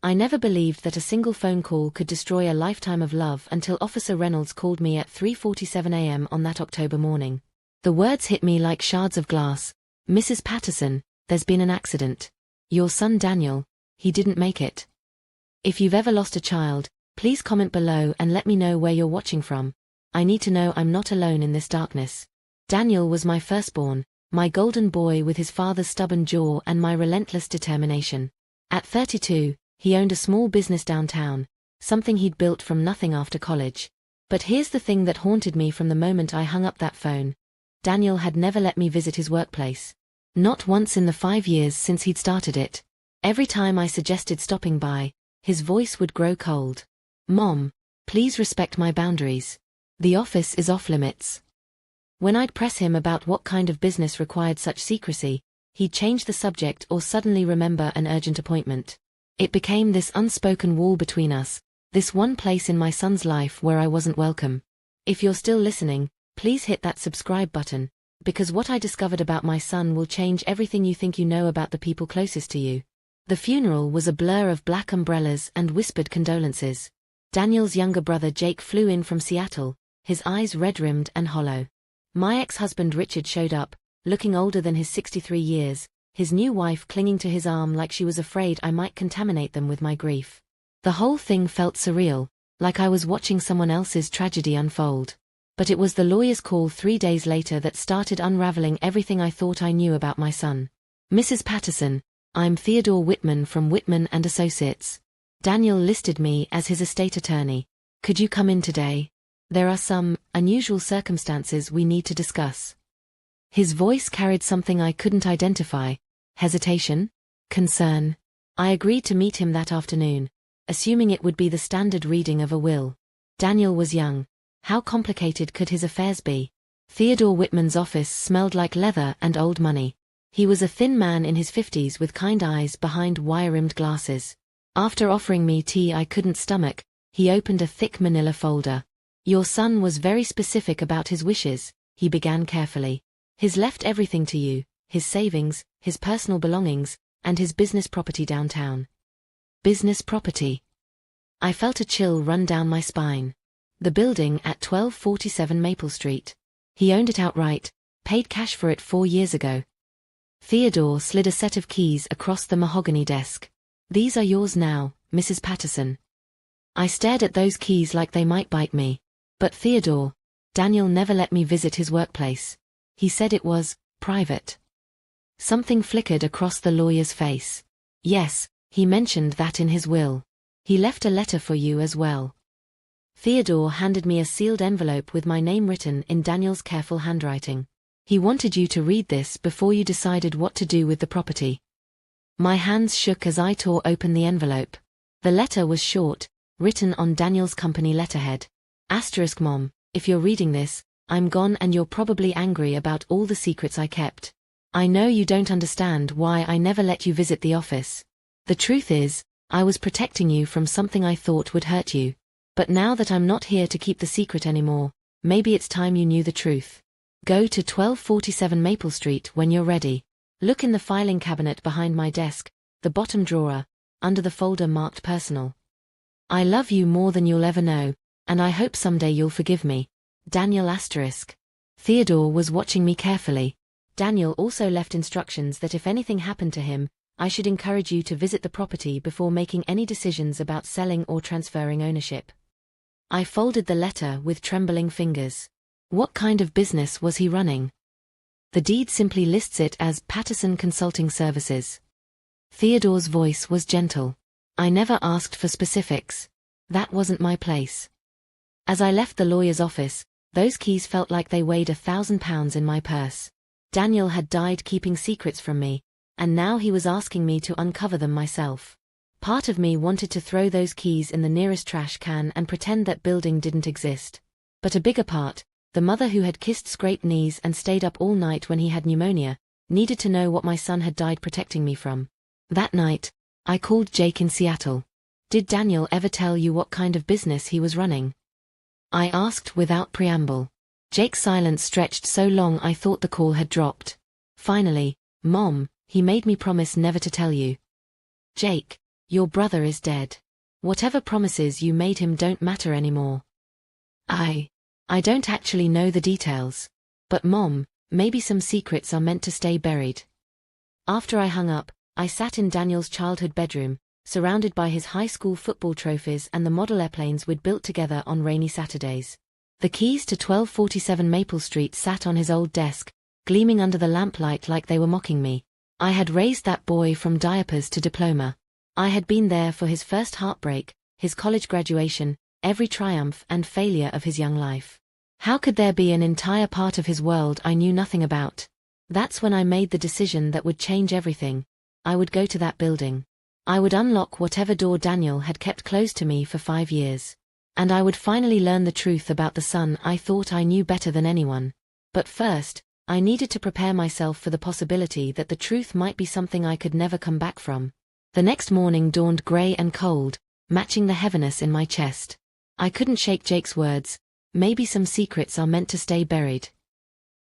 I never believed that a single phone call could destroy a lifetime of love until Officer Reynolds called me at 3:47 a.m. on that October morning. The words hit me like shards of glass. "Mrs. Patterson, there's been an accident. Your son Daniel, he didn't make it. If you've ever lost a child, please comment below and let me know where you're watching from. I need to know I'm not alone in this darkness." Daniel was my firstborn, my golden boy with his father's stubborn jaw and my relentless determination. At 32, he owned a small business downtown, something he'd built from nothing after college. But here's the thing that haunted me from the moment I hung up that phone. Daniel had never let me visit his workplace. Not once in the 5 years since he'd started it. Every time I suggested stopping by, his voice would grow cold. "Mom, please respect my boundaries. The office is off limits." When I'd press him about what kind of business required such secrecy, he'd change the subject or suddenly remember an urgent appointment. It became this unspoken wall between us, this one place in my son's life where I wasn't welcome. If you're still listening, please hit that subscribe button, because what I discovered about my son will change everything you think you know about the people closest to you. The funeral was a blur of black umbrellas and whispered condolences. Daniel's younger brother Jake flew in from Seattle, his eyes red-rimmed and hollow. My ex-husband Richard showed up, looking older than his 63 years, his new wife clinging to his arm like she was afraid I might contaminate them with my grief. The whole thing felt surreal, like I was watching someone else's tragedy unfold. But it was the lawyer's call 3 days later that started unraveling everything I thought I knew about my son. "Mrs. Patterson, I'm Theodore Whitman from Whitman & Associates. Daniel listed me as his estate attorney. Could you come in today? There are some unusual circumstances we need to discuss." His voice carried something I couldn't identify. Hesitation? Concern? I agreed to meet him that afternoon, assuming it would be the standard reading of a will. Daniel was young. How complicated could his affairs be? Theodore Whitman's office smelled like leather and old money. He was a thin man in his 50s with kind eyes behind wire-rimmed glasses. After offering me tea I couldn't stomach, he opened a thick manila folder. "Your son was very specific about his wishes," he began carefully. "He's left everything to you, his savings, his personal belongings, and his business property downtown." Business property. I felt a chill run down my spine. The building at 1247 Maple Street. He owned it outright, paid cash for it 4 years ago. Theodore slid a set of keys across the mahogany desk. "These are yours now, Mrs. Patterson." I stared at those keys like they might bite me. "But Theodore, Daniel never let me visit his workplace. He said it was private." Something flickered across the lawyer's face. "Yes, he mentioned that in his will. He left a letter for you as well." Theodore handed me a sealed envelope with my name written in Daniel's careful handwriting. "He wanted you to read this before you decided what to do with the property." My hands shook as I tore open the envelope. The letter was short, written on Daniel's company letterhead. Asterisk Mom, if you're reading this, I'm gone and you're probably angry about all the secrets I kept. I know you don't understand why I never let you visit the office. The truth is, I was protecting you from something I thought would hurt you. But now that I'm not here to keep the secret anymore, maybe it's time you knew the truth. Go to 1247 Maple Street when you're ready. Look in the filing cabinet behind my desk, the bottom drawer, under the folder marked personal. I love you more than you'll ever know, and I hope someday you'll forgive me. Daniel asterisk. Theodore was watching me carefully. Daniel also left instructions that if anything happened to him, I should encourage you to visit the property before making any decisions about selling or transferring ownership. I folded the letter with trembling fingers. What kind of business was he running? The deed simply lists it as Patterson Consulting Services. Theodore's voice was gentle. I never asked for specifics. That wasn't my place. As I left the lawyer's office, those keys felt like they weighed 1,000 pounds in my purse. Daniel had died keeping secrets from me, and now he was asking me to uncover them myself. Part of me wanted to throw those keys in the nearest trash can and pretend that building didn't exist. But a bigger part, the mother who had kissed scraped knees and stayed up all night when he had pneumonia, needed to know what my son had died protecting me from. That night, I called Jake in Seattle. "Did Daniel ever tell you what kind of business he was running?" I asked without preamble. Jake's silence stretched so long I thought the call had dropped. Finally, "Mom, he made me promise never to tell you." "Jake, Your brother is dead. Whatever promises you made him don't matter anymore. I don't actually know the details. But Mom, maybe some secrets are meant to stay buried. After I hung up, I sat in Daniel's childhood bedroom, surrounded by his high school football trophies and the model airplanes we'd built together on rainy Saturdays. The keys to 1247 Maple Street sat on his old desk, gleaming under the lamplight like they were mocking me. I had raised that boy from diapers to diploma. I had been there for his first heartbreak, his college graduation, every triumph and failure of his young life. How could there be an entire part of his world I knew nothing about? That's when I made the decision that would change everything. I would go to that building. I would unlock whatever door Daniel had kept closed to me for 5 years. And I would finally learn the truth about the son I thought I knew better than anyone. But first, I needed to prepare myself for the possibility that the truth might be something I could never come back from. The next morning dawned grey and cold, matching the heaviness in my chest. I couldn't shake Jake's words. Maybe some secrets are meant to stay buried.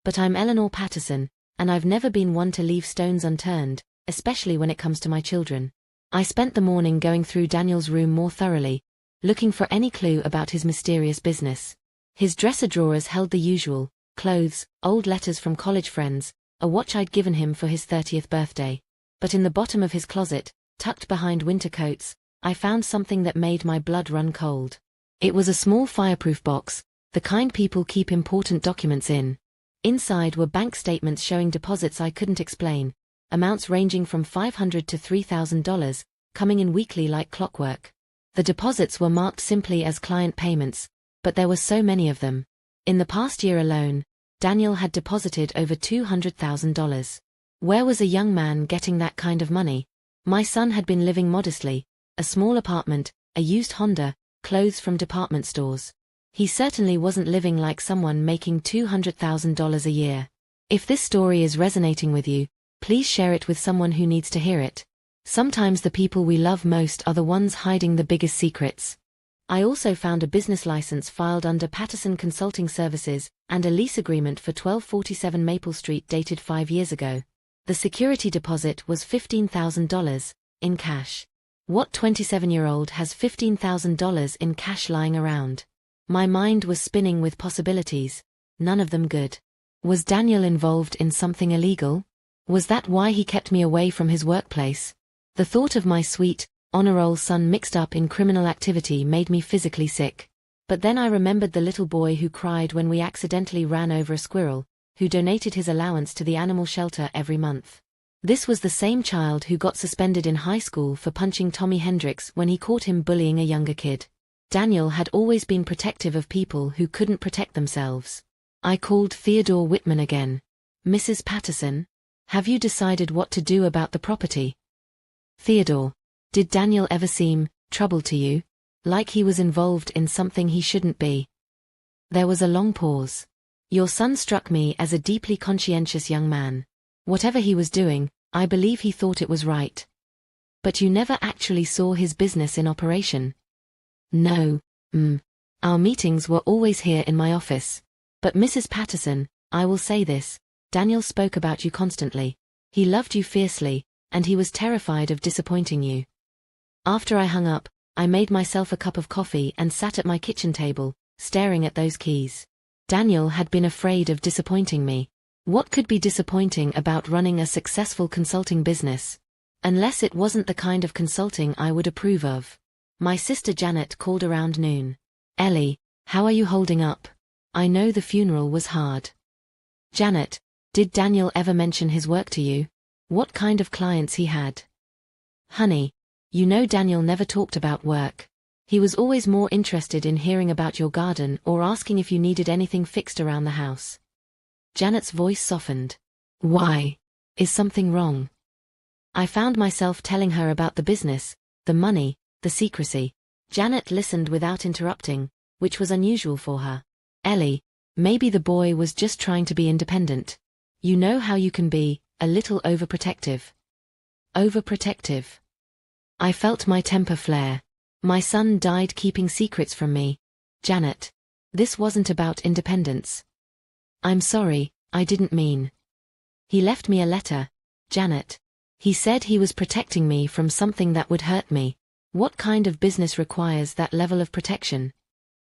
But I'm Eleanor Patterson, and I've never been one to leave stones unturned, especially when it comes to my children. I spent the morning going through Daniel's room more thoroughly, looking for any clue about his mysterious business. His dresser drawers held the usual: clothes, old letters from college friends, a watch I'd given him for his 30th birthday. But in the bottom of his closet, tucked behind winter coats, I found something that made my blood run cold. It was a small fireproof box, the kind people keep important documents in. Inside were bank statements showing deposits I couldn't explain, amounts ranging from $500 to $3,000, coming in weekly like clockwork. The deposits were marked simply as client payments, but there were so many of them. In the past year alone, Daniel had deposited over $200,000. Where was a young man getting that kind of money? My son had been living modestly, a small apartment, a used Honda, clothes from department stores. He certainly wasn't living like someone making $200,000 a year. If this story is resonating with you, please share it with someone who needs to hear it. Sometimes the people we love most are the ones hiding the biggest secrets. I also found a business license filed under Patterson Consulting Services and a lease agreement for 1247 Maple Street dated 5 years ago. The security deposit was $15,000, in cash. What 27-year-old has $15,000 in cash lying around? My mind was spinning with possibilities, none of them good. Was Daniel involved in something illegal? Was that why he kept me away from his workplace? The thought of my sweet, honor-roll son mixed up in criminal activity made me physically sick. But then I remembered the little boy who cried when we accidentally ran over a squirrel, who donated his allowance to the animal shelter every month. This was the same child who got suspended in high school for punching Tommy Hendricks when he caught him bullying a younger kid. Daniel had always been protective of people who couldn't protect themselves. I called Theodore Whitman again. Mrs. Patterson, have you decided what to do about the property? Theodore, did Daniel ever seem troubled to you? Like he was involved in something he shouldn't be? There was a long pause. Your son struck me as a deeply conscientious young man. Whatever he was doing, I believe he thought it was right. But you never actually saw his business in operation. No. Our meetings were always here in my office. But Mrs. Patterson, I will say this, Daniel spoke about you constantly. He loved you fiercely, and he was terrified of disappointing you. After I hung up, I made myself a cup of coffee and sat at my kitchen table, staring at those keys. Daniel had been afraid of disappointing me. What could be disappointing about running a successful consulting business? Unless it wasn't the kind of consulting I would approve of. My sister Janet called around noon. Ellie, how are you holding up? I know the funeral was hard. Janet, did Daniel ever mention his work to you? What kind of clients he had? Honey, you know Daniel never talked about work. He was always more interested in hearing about your garden or asking if you needed anything fixed around the house. Janet's voice softened. Why? Is something wrong? I found myself telling her about the business, the money, the secrecy. Janet listened without interrupting, which was unusual for her. Ellie, maybe the boy was just trying to be independent. You know how you can be, a little overprotective. Overprotective. I felt my temper flare. My son died keeping secrets from me. Janet, this wasn't about independence. I'm sorry, I didn't mean. He left me a letter, Janet. He said he was protecting me from something that would hurt me. What kind of business requires that level of protection?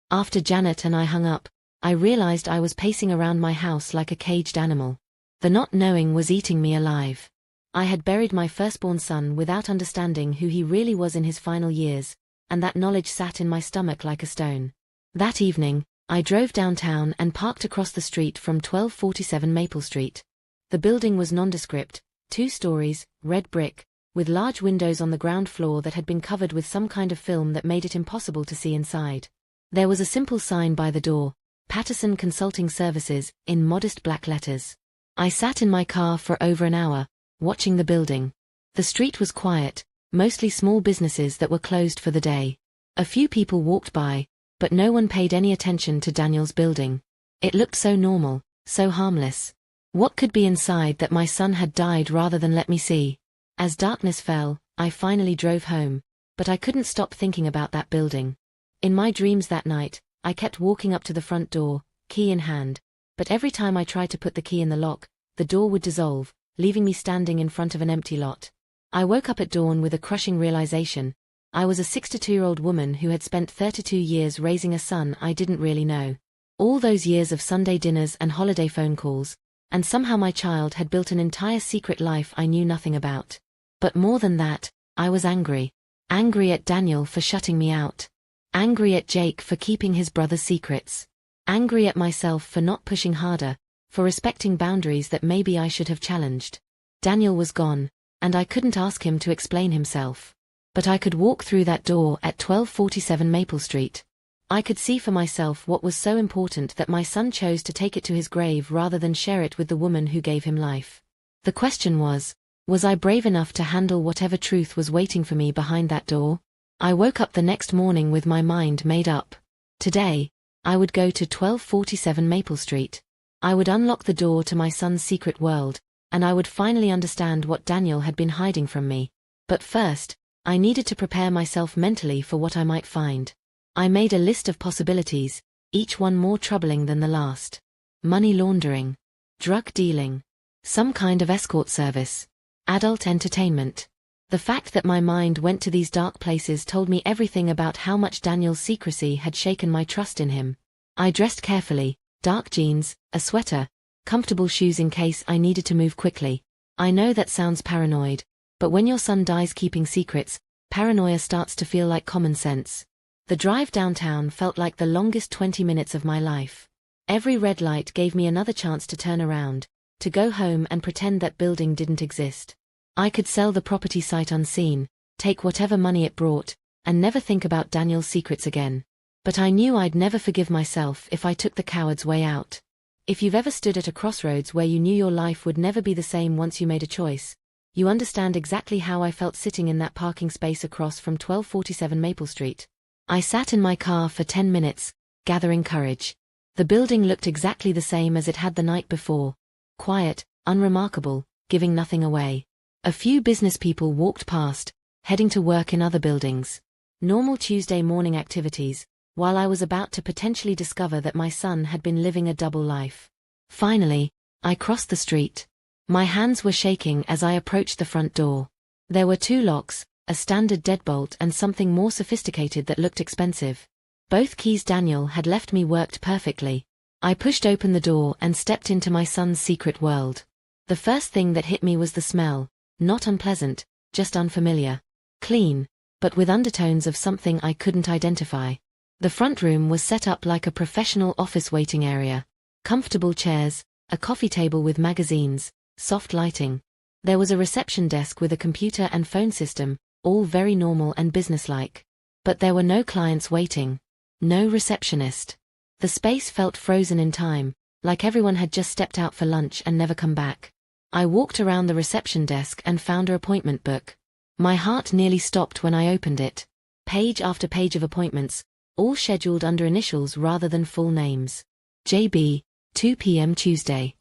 After Janet and I hung up, I realized I was pacing around my house like a caged animal. The not knowing was eating me alive. I had buried my firstborn son without understanding who he really was in his final years, and that knowledge sat in my stomach like a stone. That evening, I drove downtown and parked across the street from 1247 Maple Street. The building was nondescript, 2 stories, red brick, with large windows on the ground floor that had been covered with some kind of film that made it impossible to see inside. There was a simple sign by the door, Patterson Consulting Services, in modest black letters. I sat in my car for over an hour, watching the building. The street was quiet, mostly small businesses that were closed for the day. A few people walked by, but no one paid any attention to Daniel's building. It looked so normal, so harmless. What could be inside that my son had died rather than let me see? As darkness fell, I finally drove home, but I couldn't stop thinking about that building. In my dreams that night, I kept walking up to the front door, key in hand, but every time I tried to put the key in the lock, the door would dissolve, leaving me standing in front of an empty lot. I woke up at dawn with a crushing realization. I was a 62-year-old woman who had spent 32 years raising a son I didn't really know. All those years of Sunday dinners and holiday phone calls, and somehow my child had built an entire secret life I knew nothing about. But more than that, I was angry. Angry at Daniel for shutting me out. Angry at Jake for keeping his brother's secrets. Angry at myself for not pushing harder, for respecting boundaries that maybe I should have challenged. Daniel was gone, and I couldn't ask him to explain himself. But I could walk through that door at 1247 Maple Street. I could see for myself what was so important that my son chose to take it to his grave rather than share it with the woman who gave him life. The question was I brave enough to handle whatever truth was waiting for me behind that door? I woke up the next morning with my mind made up. Today, I would go to 1247 Maple Street. I would unlock the door to my son's secret world, and I would finally understand what Daniel had been hiding from me. But first, I needed to prepare myself mentally for what I might find. I made a list of possibilities, each one more troubling than the last. Money laundering. Drug dealing. Some kind of escort service. Adult entertainment. The fact that my mind went to these dark places told me everything about how much Daniel's secrecy had shaken my trust in him. I dressed carefully, dark jeans, a sweater, comfortable shoes in case I needed to move quickly. I know that sounds paranoid, but when your son dies keeping secrets, paranoia starts to feel like common sense. The drive downtown felt like the longest 20 minutes of my life. Every red light gave me another chance to turn around, to go home and pretend that building didn't exist. I could sell the property sight unseen, take whatever money it brought, and never think about Daniel's secrets again. But I knew I'd never forgive myself if I took the coward's way out. If you've ever stood at a crossroads where you knew your life would never be the same once you made a choice, you understand exactly how I felt sitting in that parking space across from 1247 Maple Street. I sat in my car for 10 minutes, gathering courage. The building looked exactly the same as it had the night before. Quiet, unremarkable, giving nothing away. A few business people walked past, heading to work in other buildings. Normal Tuesday morning activities, while I was about to potentially discover that my son had been living a double life. Finally, I crossed the street. My hands were shaking as I approached the front door. There were 2 locks, a standard deadbolt and something more sophisticated that looked expensive. Both keys Daniel had left me worked perfectly. I pushed open the door and stepped into my son's secret world. The first thing that hit me was the smell. Not unpleasant, just unfamiliar. Clean, but with undertones of something I couldn't identify. The front room was set up like a professional office waiting area. Comfortable chairs, a coffee table with magazines, soft lighting. There was a reception desk with a computer and phone system, all very normal and businesslike. But there were no clients waiting. No receptionist. The space felt frozen in time, like everyone had just stepped out for lunch and never come back. I walked around the reception desk and found her appointment book. My heart nearly stopped when I opened it. Page after page of appointments, all scheduled under initials rather than full names. JB, 2 p.m. Tuesday.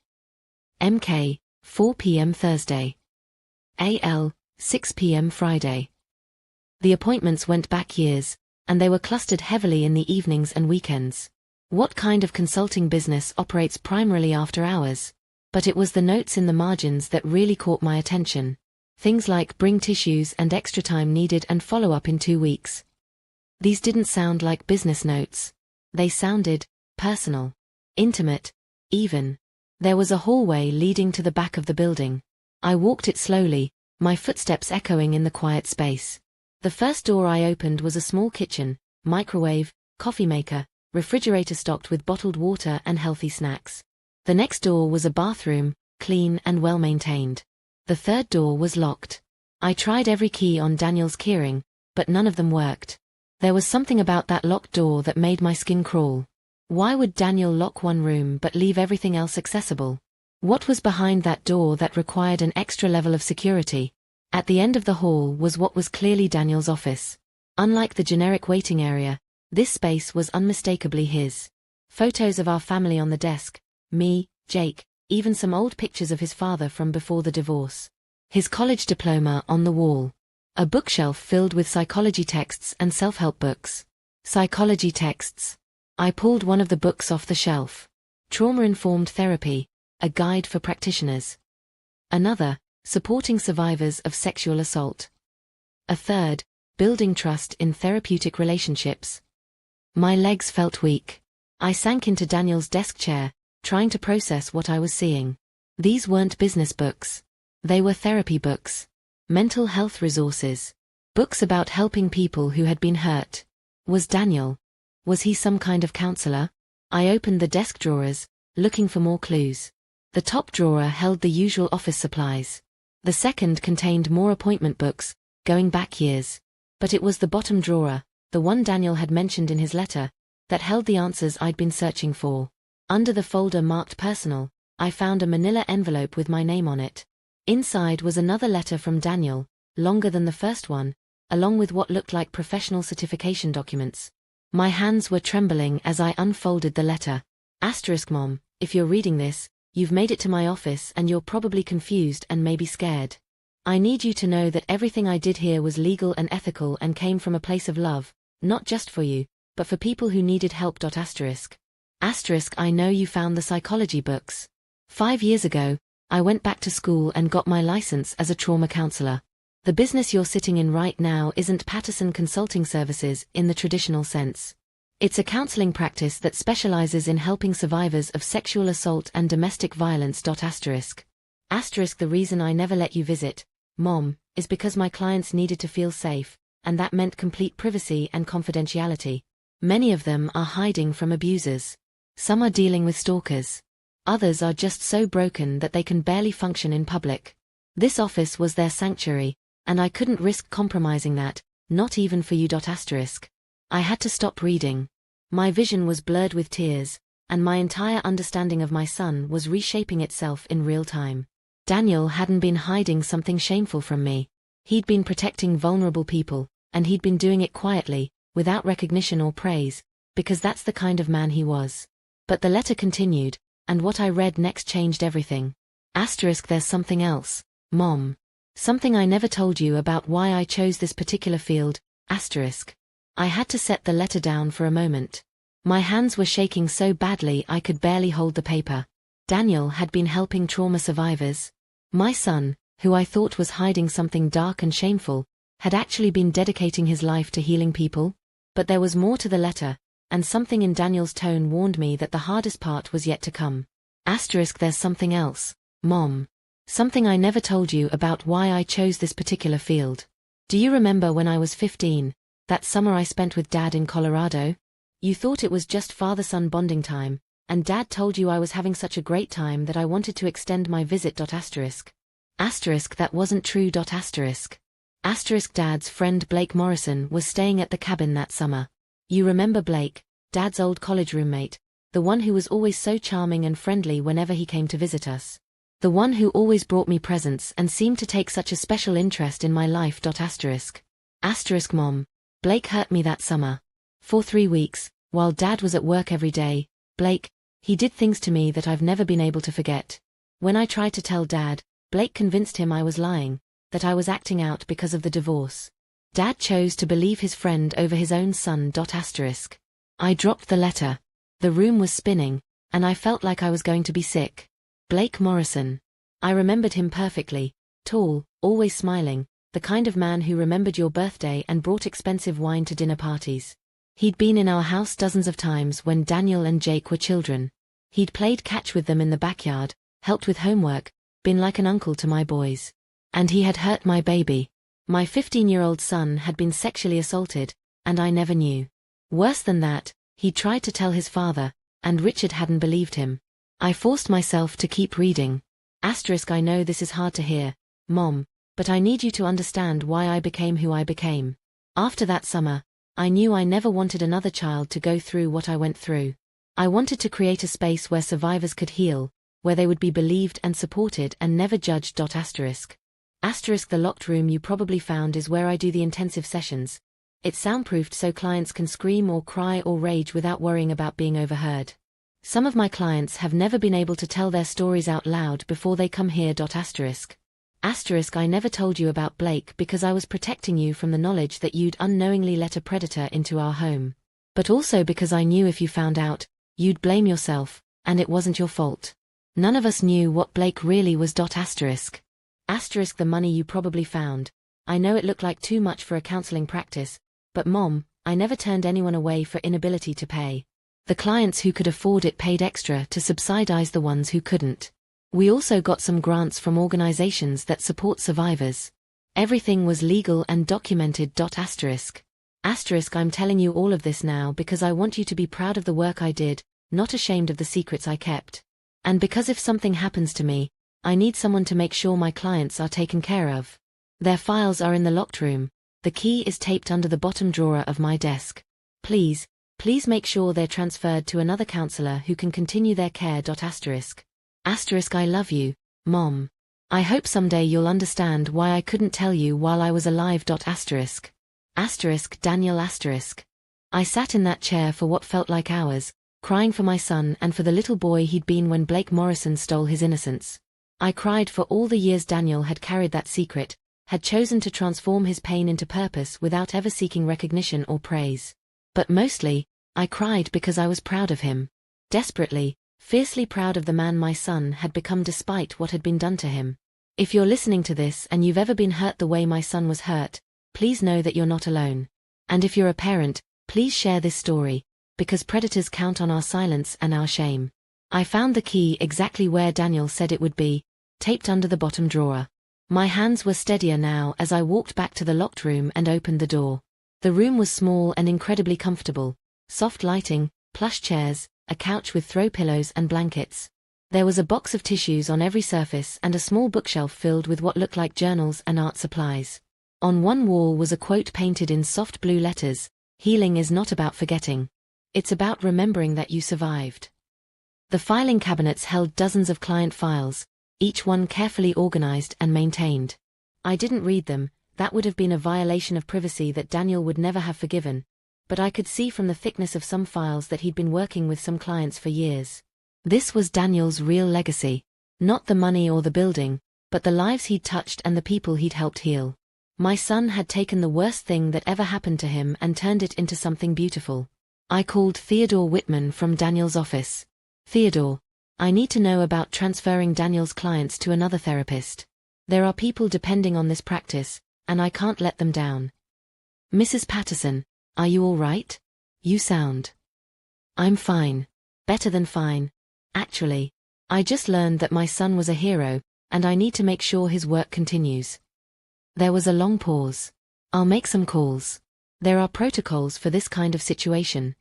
MK, 4 p.m. Thursday. AL, 6 p.m. Friday. The appointments went back years, and they were clustered heavily in the evenings and weekends. What kind of consulting business operates primarily after hours? But it was the notes in the margins that really caught my attention. Things like bring tissues and extra time needed and follow up in 2 weeks. These didn't sound like business notes. They sounded personal, intimate, even. There was a hallway leading to the back of the building. I walked it slowly, my footsteps echoing in the quiet space. The first door I opened was a small kitchen, microwave, coffee maker, refrigerator stocked with bottled water and healthy snacks. The next door was a bathroom, clean and well maintained. The third door was locked. I tried every key on Daniel's keyring, but none of them worked. There was something about that locked door that made my skin crawl. Why would Daniel lock one room but leave everything else accessible? What was behind that door that required an extra level of security? At the end of the hall was what was clearly Daniel's office. Unlike the generic waiting area, this space was unmistakably his. Photos of our family on the desk, me, Jake, even some old pictures of his father from before the divorce. His college diploma on the wall. A bookshelf filled with psychology texts and self-help books. Psychology texts. I pulled one of the books off the shelf. Trauma-Informed Therapy, a guide for practitioners. Another, Supporting Survivors of Sexual Assault. A third, Building Trust in Therapeutic Relationships. My legs felt weak. I sank into Daniel's desk chair, trying to process what I was seeing. These weren't business books. They were therapy books. Mental health resources. Books about helping people who had been hurt. Was he some kind of counselor? I opened the desk drawers, looking for more clues. The top drawer held the usual office supplies. The second contained more appointment books, going back years. But it was the bottom drawer, the one Daniel had mentioned in his letter, that held the answers I'd been searching for. Under the folder marked personal, I found a manila envelope with my name on it. Inside was another letter from Daniel, longer than the first one, along with what looked like professional certification documents. My hands were trembling as I unfolded the letter. Mom, if you're reading this, you've made it to my office and you're probably confused and maybe scared. I need you to know that everything I did here was legal and ethical and came from a place of love, not just for you, but for people who needed help. I know you found the psychology books. 5 years ago, I went back to school and got my license as a trauma counselor. The business you're sitting in right now isn't Patterson Consulting Services in the traditional sense. It's a counseling practice that specializes in helping survivors of sexual assault and domestic violence. The reason I never let you visit, Mom, is because my clients needed to feel safe, and that meant complete privacy and confidentiality. Many of them are hiding from abusers. Some are dealing with stalkers. Others are just so broken that they can barely function in public. This office was their sanctuary, and I couldn't risk compromising that, not even for you. I had to stop reading. My vision was blurred with tears, and my entire understanding of my son was reshaping itself in real time. Daniel hadn't been hiding something shameful from me. He'd been protecting vulnerable people, and he'd been doing it quietly, without recognition or praise, because that's the kind of man he was. But the letter continued, and what I read next changed everything. There's something else, Mom. Something I never told you about why I chose this particular field, I had to set the letter down for a moment. My hands were shaking so badly I could barely hold the paper. Daniel had been helping trauma survivors. My son, who I thought was hiding something dark and shameful, had actually been dedicating his life to healing people. But there was more to the letter, and something in Daniel's tone warned me that the hardest part was yet to come. There's something else, Mom. Something I never told you about why I chose this particular field. Do you remember when I was 15, that summer I spent with Dad in Colorado? You thought it was just father-son bonding time, and Dad told you I was having such a great time that I wanted to extend my visit. That wasn't true. Dad's friend Blake Morrison was staying at the cabin that summer. You remember Blake, Dad's old college roommate, the one who was always so charming and friendly whenever he came to visit us. The one who always brought me presents and seemed to take such a special interest in my life. Mom, Blake hurt me that summer. For 3 weeks, while Dad was at work every day, he did things to me that I've never been able to forget. When I tried to tell Dad, Blake convinced him I was lying, that I was acting out because of the divorce. Dad chose to believe his friend over his own son. I dropped the letter. The room was spinning, and I felt like I was going to be sick. Blake Morrison. I remembered him perfectly, Tall, always smiling, the kind of man who remembered your birthday and brought expensive wine to dinner parties. He'd been in our house dozens of times when Daniel and Jake were children. He'd played catch with them in the backyard, helped with homework, been like an uncle to my boys. And he had hurt my baby. My 15-year-old son had been sexually assaulted, and I never knew. Worse than that, he tried to tell his father, and Richard hadn't believed him. I forced myself to keep reading. I know this is hard to hear, Mom, but I need you to understand why I became who I became. After that summer, I knew I never wanted another child to go through what I went through. I wanted to create a space where survivors could heal, where they would be believed and supported and never judged. The locked room you probably found is where I do the intensive sessions. It's soundproofed so clients can scream or cry or rage without worrying about being overheard. Some of my clients have never been able to tell their stories out loud before they come here. I never told you about Blake because I was protecting you from the knowledge that you'd unknowingly let a predator into our home. But also because I knew if you found out, you'd blame yourself, and it wasn't your fault. None of us knew what Blake really was. The money you probably found. I know it looked like too much for a counseling practice, but Mom, I never turned anyone away for inability to pay. The clients who could afford it paid extra to subsidize the ones who couldn't. We also got some grants from organizations that support survivors. Everything was legal and documented. I'm telling you all of this now because I want you to be proud of the work I did, not ashamed of the secrets I kept. And because if something happens to me, I need someone to make sure my clients are taken care of. Their files are in the locked room. The key is taped under the bottom drawer of my desk. Please make sure they're transferred to another counselor who can continue their care. I love you, Mom. I hope someday you'll understand why I couldn't tell you while I was alive. Daniel. I sat in that chair for what felt like hours, crying for my son and for the little boy he'd been when Blake Morrison stole his innocence. I cried for all the years Daniel had carried that secret, had chosen to transform his pain into purpose without ever seeking recognition or praise. But mostly, I cried because I was proud of him. Desperately, fiercely proud of the man my son had become despite what had been done to him. If you're listening to this and you've ever been hurt the way my son was hurt, please know that you're not alone. And if you're a parent, please share this story, because predators count on our silence and our shame. I found the key exactly where Daniel said it would be, taped under the bottom drawer. My hands were steadier now as I walked back to the locked room and opened the door. The room was small and incredibly comfortable. Soft lighting, plush chairs, a couch with throw pillows and blankets. There was a box of tissues on every surface and a small bookshelf filled with what looked like journals and art supplies. On one wall was a quote painted in soft blue letters: "Healing is not about forgetting. It's about remembering that you survived." The filing cabinets held dozens of client files, each one carefully organized and maintained. I didn't read them, that would have been a violation of privacy that Daniel would never have forgiven, but I could see from the thickness of some files that he'd been working with some clients for years. This was Daniel's real legacy. Not the money or the building, but the lives he'd touched and the people he'd helped heal. My son had taken the worst thing that ever happened to him and turned it into something beautiful. I called Theodore Whitman from Daniel's office. "Theodore, I need to know about transferring Daniel's clients to another therapist. There are people depending on this practice, and I can't let them down." "Mrs. Patterson, are you all right? You sound..." "I'm fine. Better than fine. Actually, I just learned that my son was a hero, and I need to make sure his work continues." There was a long pause. "I'll make some calls. There are protocols for this kind of situation."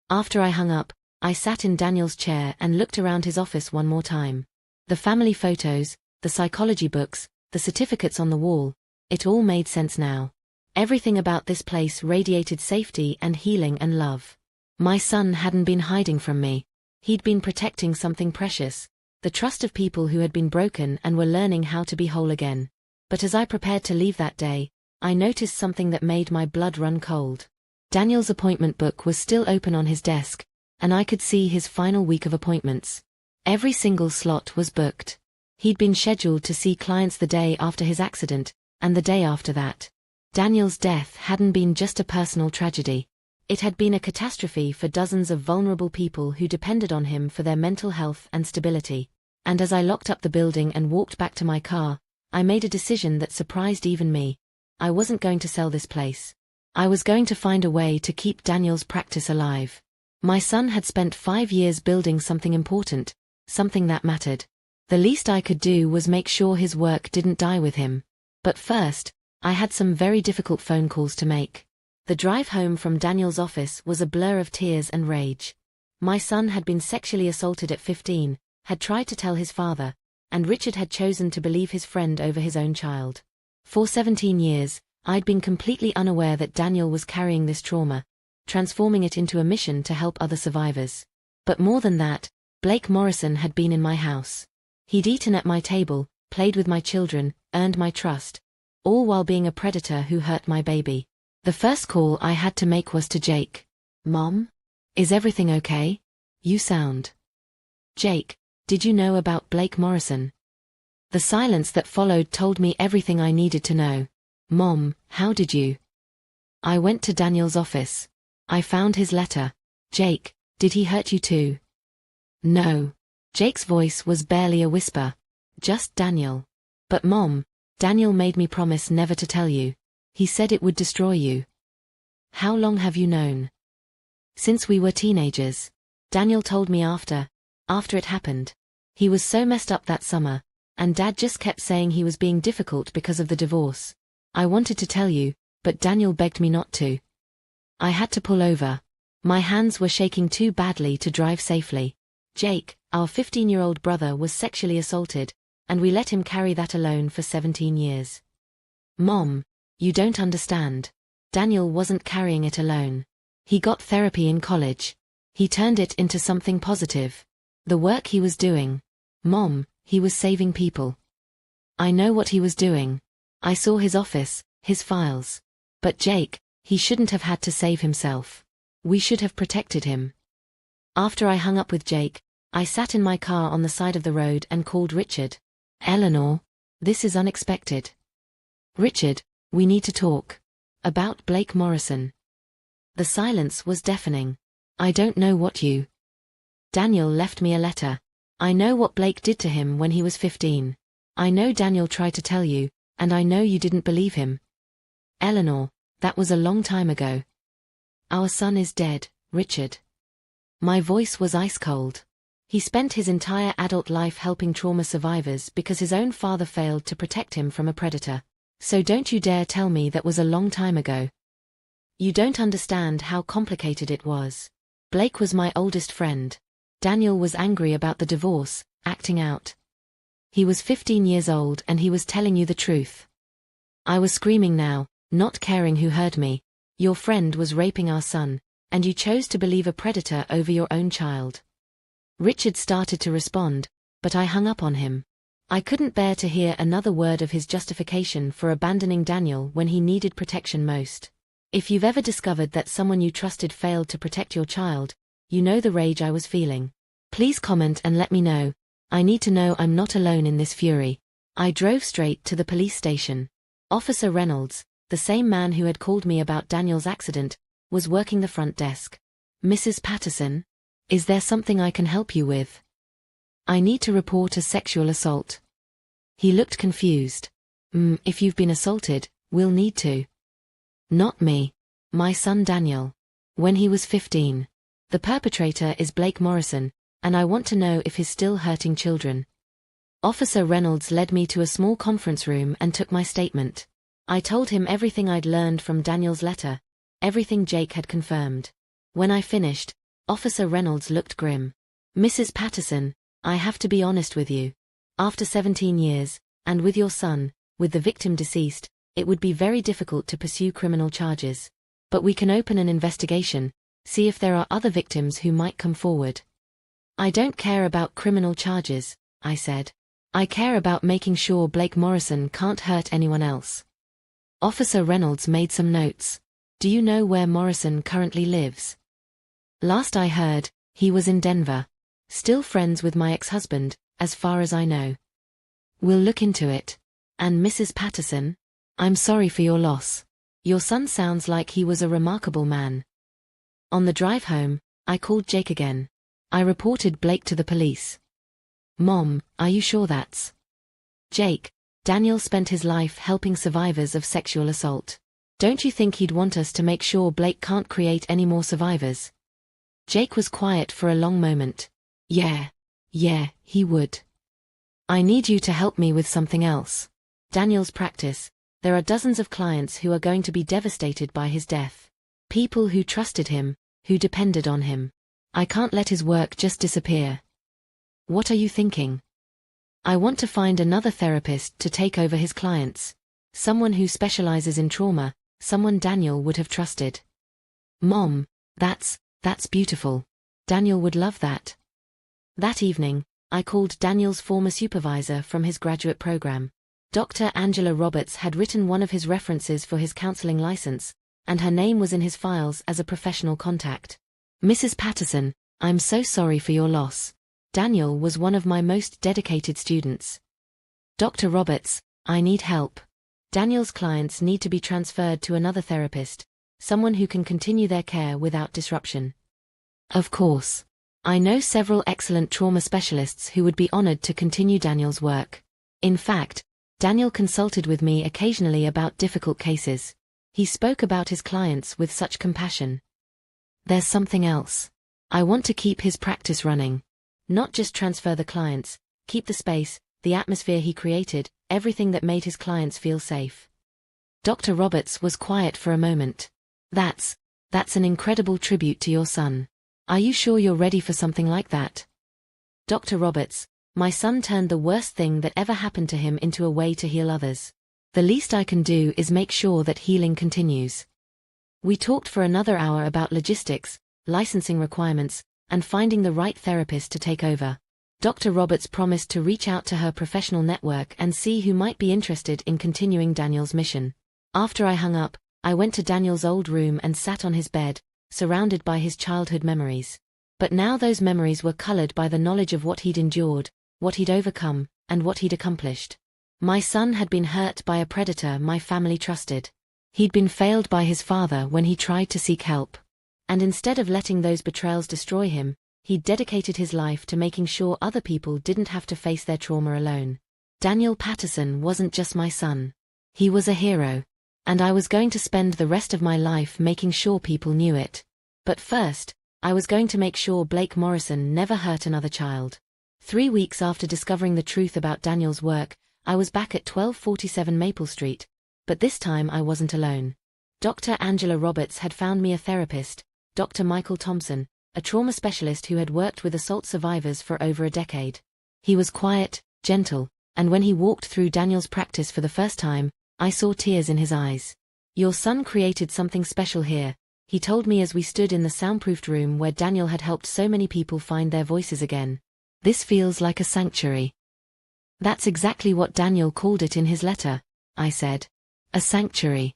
After I hung up, I sat in Daniel's chair and looked around his office one more time. The family photos, the psychology books, the certificates on the wall, it all made sense now. Everything about this place radiated safety and healing and love. My son hadn't been hiding from me. He'd been protecting something precious, the trust of people who had been broken and were learning how to be whole again. But as I prepared to leave that day, I noticed something that made my blood run cold. Daniel's appointment book was still open on his desk, and I could see his final week of appointments. Every single slot was booked. He'd been scheduled to see clients the day after his accident, and the day after that. Daniel's death hadn't been just a personal tragedy. It had been a catastrophe for dozens of vulnerable people who depended on him for their mental health and stability. And as I locked up the building and walked back to my car, I made a decision that surprised even me. I wasn't going to sell this place. I was going to find a way to keep Daniel's practice alive. My son had spent 5 years building something important, something that mattered. The least I could do was make sure his work didn't die with him. But first, I had some very difficult phone calls to make. The drive home from Daniel's office was a blur of tears and rage. My son had been sexually assaulted at 15, had tried to tell his father, and Richard had chosen to believe his friend over his own child. For 17 years, I'd been completely unaware that Daniel was carrying this trauma, transforming it into a mission to help other survivors. But more than that, Blake Morrison had been in my house. He'd eaten at my table, played with my children, earned my trust, all while being a predator who hurt my baby. The first call I had to make was to Jake. "Mom? Is everything okay? You sound..." "Jake, did you know about Blake Morrison?" The silence that followed told me everything I needed to know. "Mom, how did you?" "I went to Daniel's office. I found his letter." "Jake, did he hurt you too?" "No." Jake's voice was barely a whisper. "Just Daniel." "But Mom, Daniel made me promise never to tell you. He said it would destroy you." "How long have you known?" "Since we were teenagers. Daniel told me after it happened. He was so messed up that summer, and Dad just kept saying he was being difficult because of the divorce. I wanted to tell you, but Daniel begged me not to." I had to pull over. My hands were shaking too badly to drive safely. "Jake, our 15-year-old brother was sexually assaulted, and we let him carry that alone for 17 years. Mom, you don't understand. Daniel wasn't carrying it alone. He got therapy in college. He turned it into something positive. The work he was doing. Mom, he was saving people. I know what he was doing. I saw his office, his files. But Jake, he shouldn't have had to save himself. We should have protected him." After I hung up with Jake, I sat in my car on the side of the road and called Richard. "Eleanor, this is unexpected." "Richard, we need to talk. About Blake Morrison." The silence was deafening. "I don't know what you..." "Daniel left me a letter. I know what Blake did to him when he was 15. I know Daniel tried to tell you, and I know you didn't believe him." "Eleanor, that was a long time ago." "Our son is dead, Richard." My voice was ice cold. He spent his entire adult life helping trauma survivors because his own father failed to protect him from a predator. So don't you dare tell me that was a long time ago. You don't understand how complicated it was. Blake was my oldest friend. Daniel was angry about the divorce, acting out. He was 15 years old and he was telling you the truth. I was screaming now, not caring who heard me. Your friend was raping our son, and you chose to believe a predator over your own child. Richard started to respond, but I hung up on him. I couldn't bear to hear another word of his justification for abandoning Daniel when he needed protection most. If you've ever discovered that someone you trusted failed to protect your child, you know the rage I was feeling. Please comment and let me know. I need to know I'm not alone in this fury. I drove straight to the police station. Officer Reynolds, the same man who had called me about Daniel's accident, was working the front desk. "Mrs. Patterson? Is there something I can help you with?" "I need to report a sexual assault." He looked confused. If you've been assaulted, we'll need to." "Not me. My son Daniel. When he was 15. The perpetrator is Blake Morrison, and I want to know if he's still hurting children." Officer Reynolds led me to a small conference room and took my statement. I told him everything I'd learned from Daniel's letter, everything Jake had confirmed. When I finished, Officer Reynolds looked grim. "Mrs. Patterson, I have to be honest with you. After 17 years, and with your son, with the victim deceased, it would be very difficult to pursue criminal charges. But we can open an investigation, see if there are other victims who might come forward." "I don't care about criminal charges," I said. "I care about making sure Blake Morrison can't hurt anyone else." Officer Reynolds made some notes. "Do you know where Morrison currently lives?" "Last I heard, he was in Denver. Still friends with my ex-husband, as far as I know." "We'll look into it. And Mrs. Patterson, I'm sorry for your loss. Your son sounds like he was a remarkable man." On the drive home, I called Jake again. I reported Blake to the police. "Mom, are you sure that's..." "Jake, Daniel spent his life helping survivors of sexual assault. Don't you think he'd want us to make sure Blake can't create any more survivors? Jake was quiet for a long moment. Yeah, he would. I need you to help me with something else. Daniel's practice. There are dozens of clients who are going to be devastated by his death. People who trusted him, who depended on him. I can't let his work just disappear. What are you thinking? I want to find another therapist to take over his clients. Someone who specializes in trauma, someone Daniel would have trusted. Mom, that's beautiful. Daniel would love that. That evening, I called Daniel's former supervisor from his graduate program. Dr. Angela Roberts had written one of his references for his counseling license, and her name was in his files as a professional contact. Mrs. Patterson, I'm so sorry for your loss. Daniel was one of my most dedicated students. Dr. Roberts, I need help. Daniel's clients need to be transferred to another therapist, someone who can continue their care without disruption. Of course. I know several excellent trauma specialists who would be honored to continue Daniel's work. In fact, Daniel consulted with me occasionally about difficult cases. He spoke about his clients with such compassion. There's something else. I want to keep his practice running. Not just transfer the clients, keep the space, the atmosphere he created, everything that made his clients feel safe. Dr. Roberts was quiet for a moment. That's an incredible tribute to your son. Are you sure you're ready for something like that? Dr. Roberts, my son turned the worst thing that ever happened to him into a way to heal others. The least I can do is make sure that healing continues. We talked for another hour about logistics, licensing requirements, and finding the right therapist to take over. Dr. Roberts promised to reach out to her professional network and see who might be interested in continuing Daniel's mission. After I hung up, I went to Daniel's old room and sat on his bed, surrounded by his childhood memories. But now those memories were colored by the knowledge of what he'd endured, what he'd overcome, and what he'd accomplished. My son had been hurt by a predator my family trusted. He'd been failed by his father when he tried to seek help. And instead of letting those betrayals destroy him, he'd dedicated his life to making sure other people didn't have to face their trauma alone. Daniel Patterson wasn't just my son. He was a hero. And I was going to spend the rest of my life making sure people knew it. But first, I was going to make sure Blake Morrison never hurt another child. 3 weeks after discovering the truth about Daniel's work, I was back at 1247 Maple Street. But this time I wasn't alone. Dr. Angela Roberts had found me a therapist, Dr. Michael Thompson, a trauma specialist who had worked with assault survivors for over a decade. He was quiet, gentle, and when he walked through Daniel's practice for the first time, I saw tears in his eyes. Your son created something special here, he told me as we stood in the soundproofed room where Daniel had helped so many people find their voices again. This feels like a sanctuary. That's exactly what Daniel called it in his letter, I said. A sanctuary.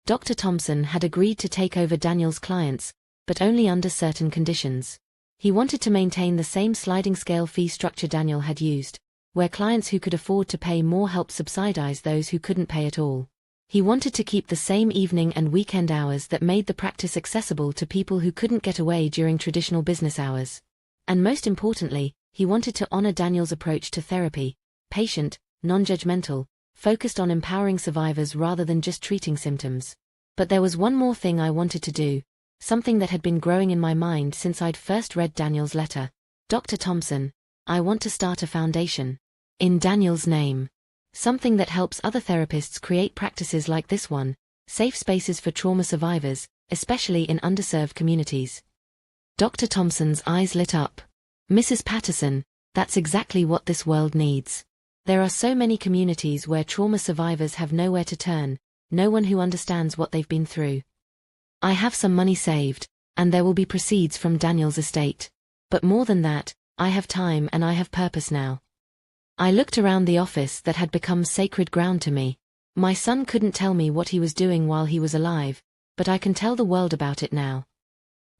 Dr. Thompson had agreed to take over Daniel's clients, but only under certain conditions. He wanted to maintain the same sliding scale fee structure Daniel had used, where clients who could afford to pay more helped subsidize those who couldn't pay at all. He wanted to keep the same evening and weekend hours that made the practice accessible to people who couldn't get away during traditional business hours. And most importantly, he wanted to honor Daniel's approach to therapy, patient, non-judgmental, focused on empowering survivors rather than just treating symptoms. But there was one more thing I wanted to do, something that had been growing in my mind since I'd first read Daniel's letter. Dr. Thompson, I want to start a foundation. In Daniel's name. Something that helps other therapists create practices like this one, safe spaces for trauma survivors, especially in underserved communities. Dr. Thompson's eyes lit up. Mrs. Patterson, that's exactly what this world needs. There are so many communities where trauma survivors have nowhere to turn, no one who understands what they've been through. I have some money saved, and there will be proceeds from Daniel's estate. But more than that, I have time and I have purpose now. I looked around the office that had become sacred ground to me. My son couldn't tell me what he was doing while he was alive, but I can tell the world about it now.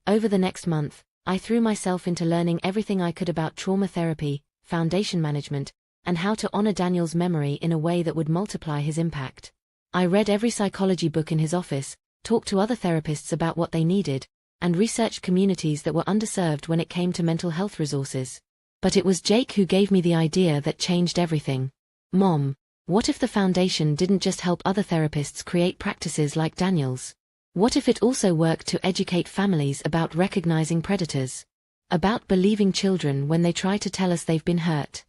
Over the next month, I threw myself into learning everything I could about trauma therapy, foundation management, and how to honor Daniel's memory in a way that would multiply his impact. I read every psychology book in his office, talked to other therapists about what they needed, and researched communities that were underserved when it came to mental health resources. But it was Jake who gave me the idea that changed everything. Mom, What if the foundation didn't just help other therapists create practices like Daniel's? What if it also worked to educate families about recognizing predators? About believing children when they try to tell us they've been hurt?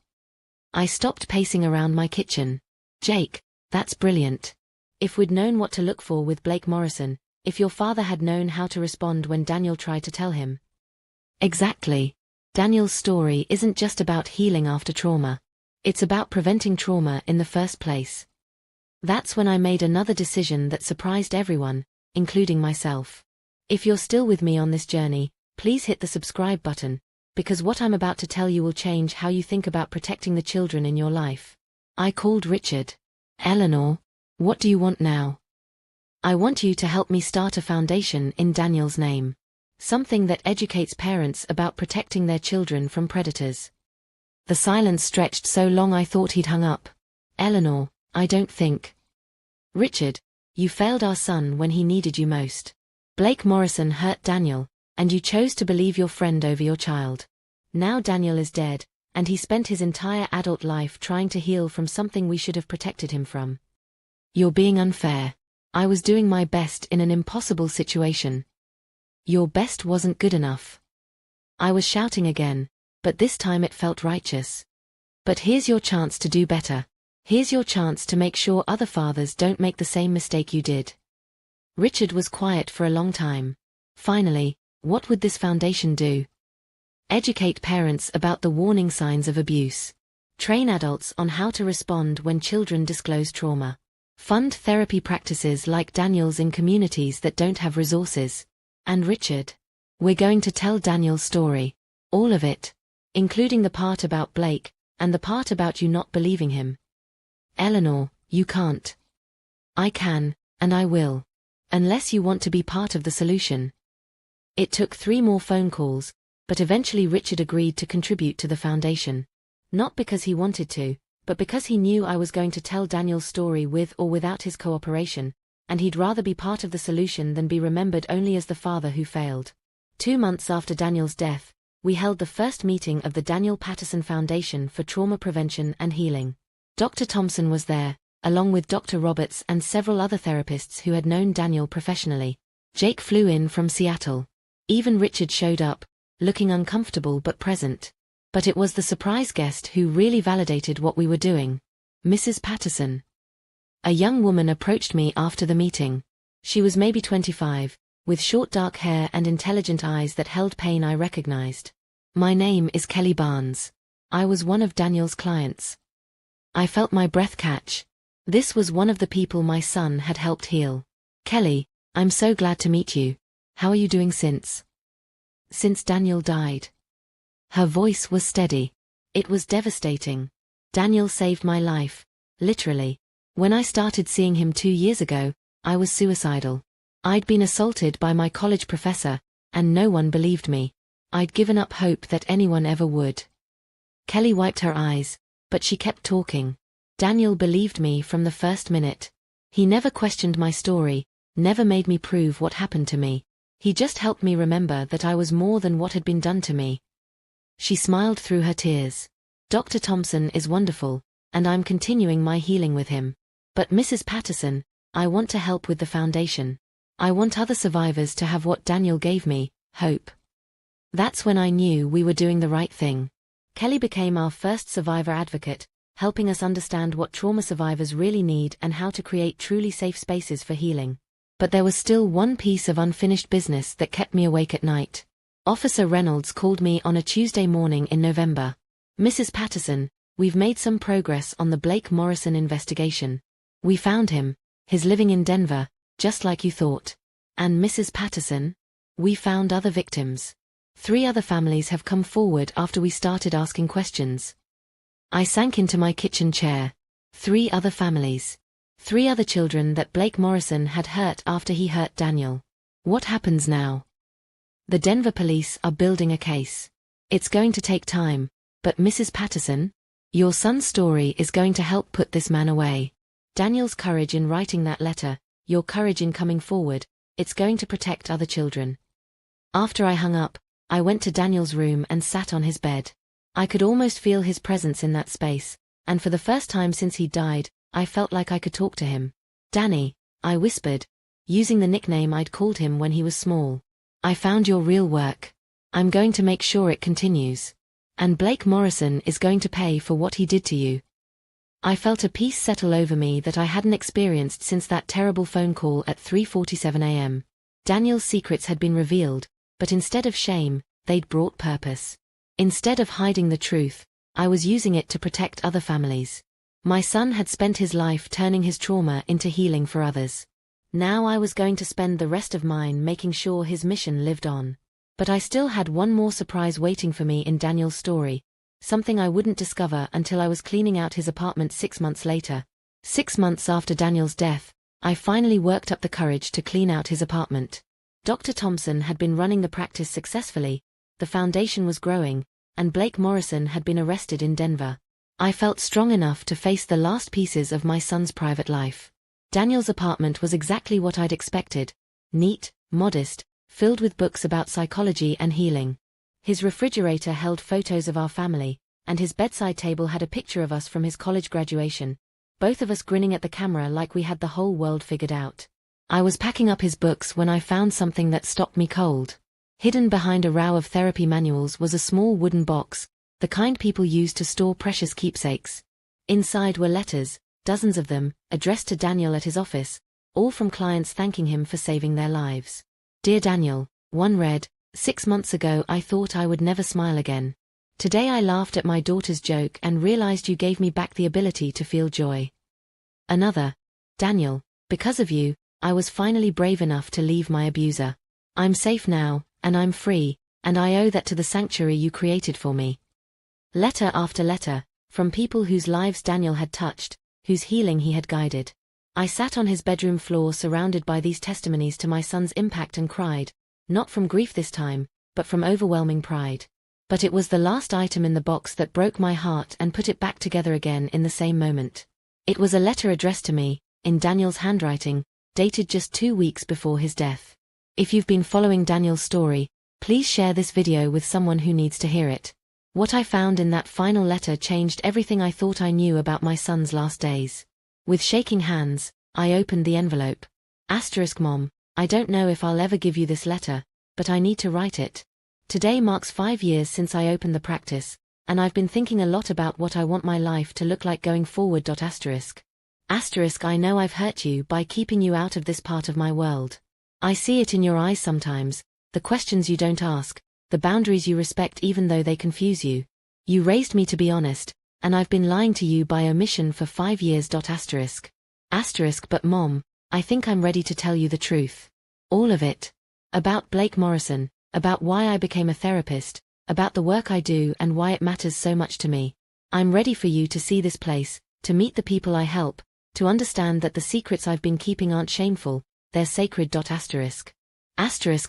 I stopped pacing around my kitchen. Jake, that's brilliant. If we'd known what to look for with Blake Morrison, if your father had known how to respond when Daniel tried to tell him. Exactly. Daniel's story isn't just about healing after trauma. It's about preventing trauma in the first place. That's when I made another decision that surprised everyone, including myself. If you're still with me on this journey, please hit the subscribe button, because what I'm about to tell you will change how you think about protecting the children in your life. I called Richard. Eleanor, what do you want now? I want you to help me start a foundation in Daniel's name. Something that educates parents about protecting their children from predators. The silence stretched so long I thought he'd hung up. Eleanor, I don't think. Richard, you failed our son when he needed you most. Blake Morrison hurt Daniel, and you chose to believe your friend over your child. Now Daniel is dead, and he spent his entire adult life trying to heal from something we should have protected him from. You're being unfair. I was doing my best in an impossible situation. Your best wasn't good enough. I was shouting again, but this time it felt righteous. But here's your chance to do better. Here's your chance to make sure other fathers don't make the same mistake you did. Richard was quiet for a long time. Finally, what would this foundation do? Educate parents about the warning signs of abuse. Train adults on how to respond when children disclose trauma. Fund therapy practices like Daniel's in communities that don't have resources. And Richard, we're going to tell Daniel's story. All of it. Including the part about Blake, and the part about you not believing him. Eleanor, you can't. I can, and I will. Unless you want to be part of the solution. It took 3 more phone calls, but eventually Richard agreed to contribute to the foundation. Not because he wanted to, but because he knew I was going to tell Daniel's story with or without his cooperation, and he'd rather be part of the solution than be remembered only as the father who failed. 2 months after Daniel's death, we held the first meeting of the Daniel Patterson Foundation for Trauma Prevention and Healing. Dr. Thompson was there, along with Dr. Roberts and several other therapists who had known Daniel professionally. Jake flew in from Seattle. Even Richard showed up, looking uncomfortable but present. But it was the surprise guest who really validated what we were doing. Mrs. Patterson. A young woman approached me after the meeting. She was maybe 25, with short dark hair and intelligent eyes that held pain I recognized. My name is Kelly Barnes. I was one of Daniel's clients. I felt my breath catch. This was one of the people my son had helped heal. Kelly, I'm so glad to meet you. How are you doing since Daniel died? Her voice was steady. It was devastating. Daniel saved my life, literally. When I started seeing him 2 years ago, I was suicidal. I'd been assaulted by my college professor, and no one believed me. I'd given up hope that anyone ever would. Kelly wiped her eyes, but she kept talking. Daniel believed me from the first minute. He never questioned my story, never made me prove what happened to me. He just helped me remember that I was more than what had been done to me. She smiled through her tears. Dr. Thompson is wonderful, and I'm continuing my healing with him. But Mrs. Patterson, I want to help with the foundation. I want other survivors to have what Daniel gave me, hope. That's when I knew we were doing the right thing. Kelly became our first survivor advocate, helping us understand what trauma survivors really need and how to create truly safe spaces for healing. But there was still one piece of unfinished business that kept me awake at night. Officer Reynolds called me on a Tuesday morning in November. Mrs. Patterson, we've made some progress on the Blake Morrison investigation. We found him. He's living in Denver, just like you thought. And Mrs. Patterson? We found other victims. 3 other families have come forward after we started asking questions. I sank into my kitchen chair. 3 other families. 3 other children that Blake Morrison had hurt after he hurt Daniel. What happens now? The Denver police are building a case. It's going to take time, but Mrs. Patterson, your son's story is going to help put this man away. Daniel's courage in writing that letter, your courage in coming forward, it's going to protect other children. After I hung up, I went to Daniel's room and sat on his bed. I could almost feel his presence in that space, and for the first time since he died, I felt like I could talk to him. Danny, I whispered, using the nickname I'd called him when he was small. I found your real work. I'm going to make sure it continues. And Blake Morrison is going to pay for what he did to you. I felt a peace settle over me that I hadn't experienced since that terrible phone call at 3:47 a.m. Daniel's secrets had been revealed, but instead of shame, they'd brought purpose. Instead of hiding the truth, I was using it to protect other families. My son had spent his life turning his trauma into healing for others. Now I was going to spend the rest of mine making sure his mission lived on. But I still had one more surprise waiting for me in Daniel's story, something I wouldn't discover until I was cleaning out his apartment 6 months later. 6 months after Daniel's death, I finally worked up the courage to clean out his apartment. Dr. Thompson had been running the practice successfully, the foundation was growing, and Blake Morrison had been arrested in Denver. I felt strong enough to face the last pieces of my son's private life. Daniel's apartment was exactly what I'd expected. Neat, modest, filled with books about psychology and healing. His refrigerator held photos of our family, and his bedside table had a picture of us from his college graduation, both of us grinning at the camera like we had the whole world figured out. I was packing up his books when I found something that stopped me cold. Hidden behind a row of therapy manuals was a small wooden box, the kind people use to store precious keepsakes. Inside were letters, dozens of them, addressed to Daniel at his office, all from clients thanking him for saving their lives. Dear Daniel, one read, 6 months ago I thought I would never smile again. Today I laughed at my daughter's joke and realized you gave me back the ability to feel joy. Another, Daniel, because of you, I was finally brave enough to leave my abuser. I'm safe now, and I'm free, and I owe that to the sanctuary you created for me. Letter after letter, from people whose lives Daniel had touched, whose healing he had guided. I sat on his bedroom floor surrounded by these testimonies to my son's impact and cried, not from grief this time, but from overwhelming pride. But it was the last item in the box that broke my heart and put it back together again in the same moment. It was a letter addressed to me, in Daniel's handwriting, dated just 2 weeks before his death. If you've been following Daniel's story, please share this video with someone who needs to hear it. What I found in that final letter changed everything I thought I knew about my son's last days. With shaking hands, I opened the envelope. Mom, I don't know if I'll ever give you this letter, but I need to write it. Today marks 5 years since I opened the practice, and I've been thinking a lot about what I want my life to look like going forward. I know I've hurt you by keeping you out of this part of my world. I see it in your eyes sometimes, the questions you don't ask, the boundaries you respect even though they confuse you. You raised me to be honest, and I've been lying to you by omission for 5 years. But Mom, I think I'm ready to tell you the truth. All of it. About Blake Morrison, about why I became a therapist, about the work I do and why it matters so much to me. I'm ready for you to see this place, to meet the people I help, to understand that the secrets I've been keeping aren't shameful, they're sacred.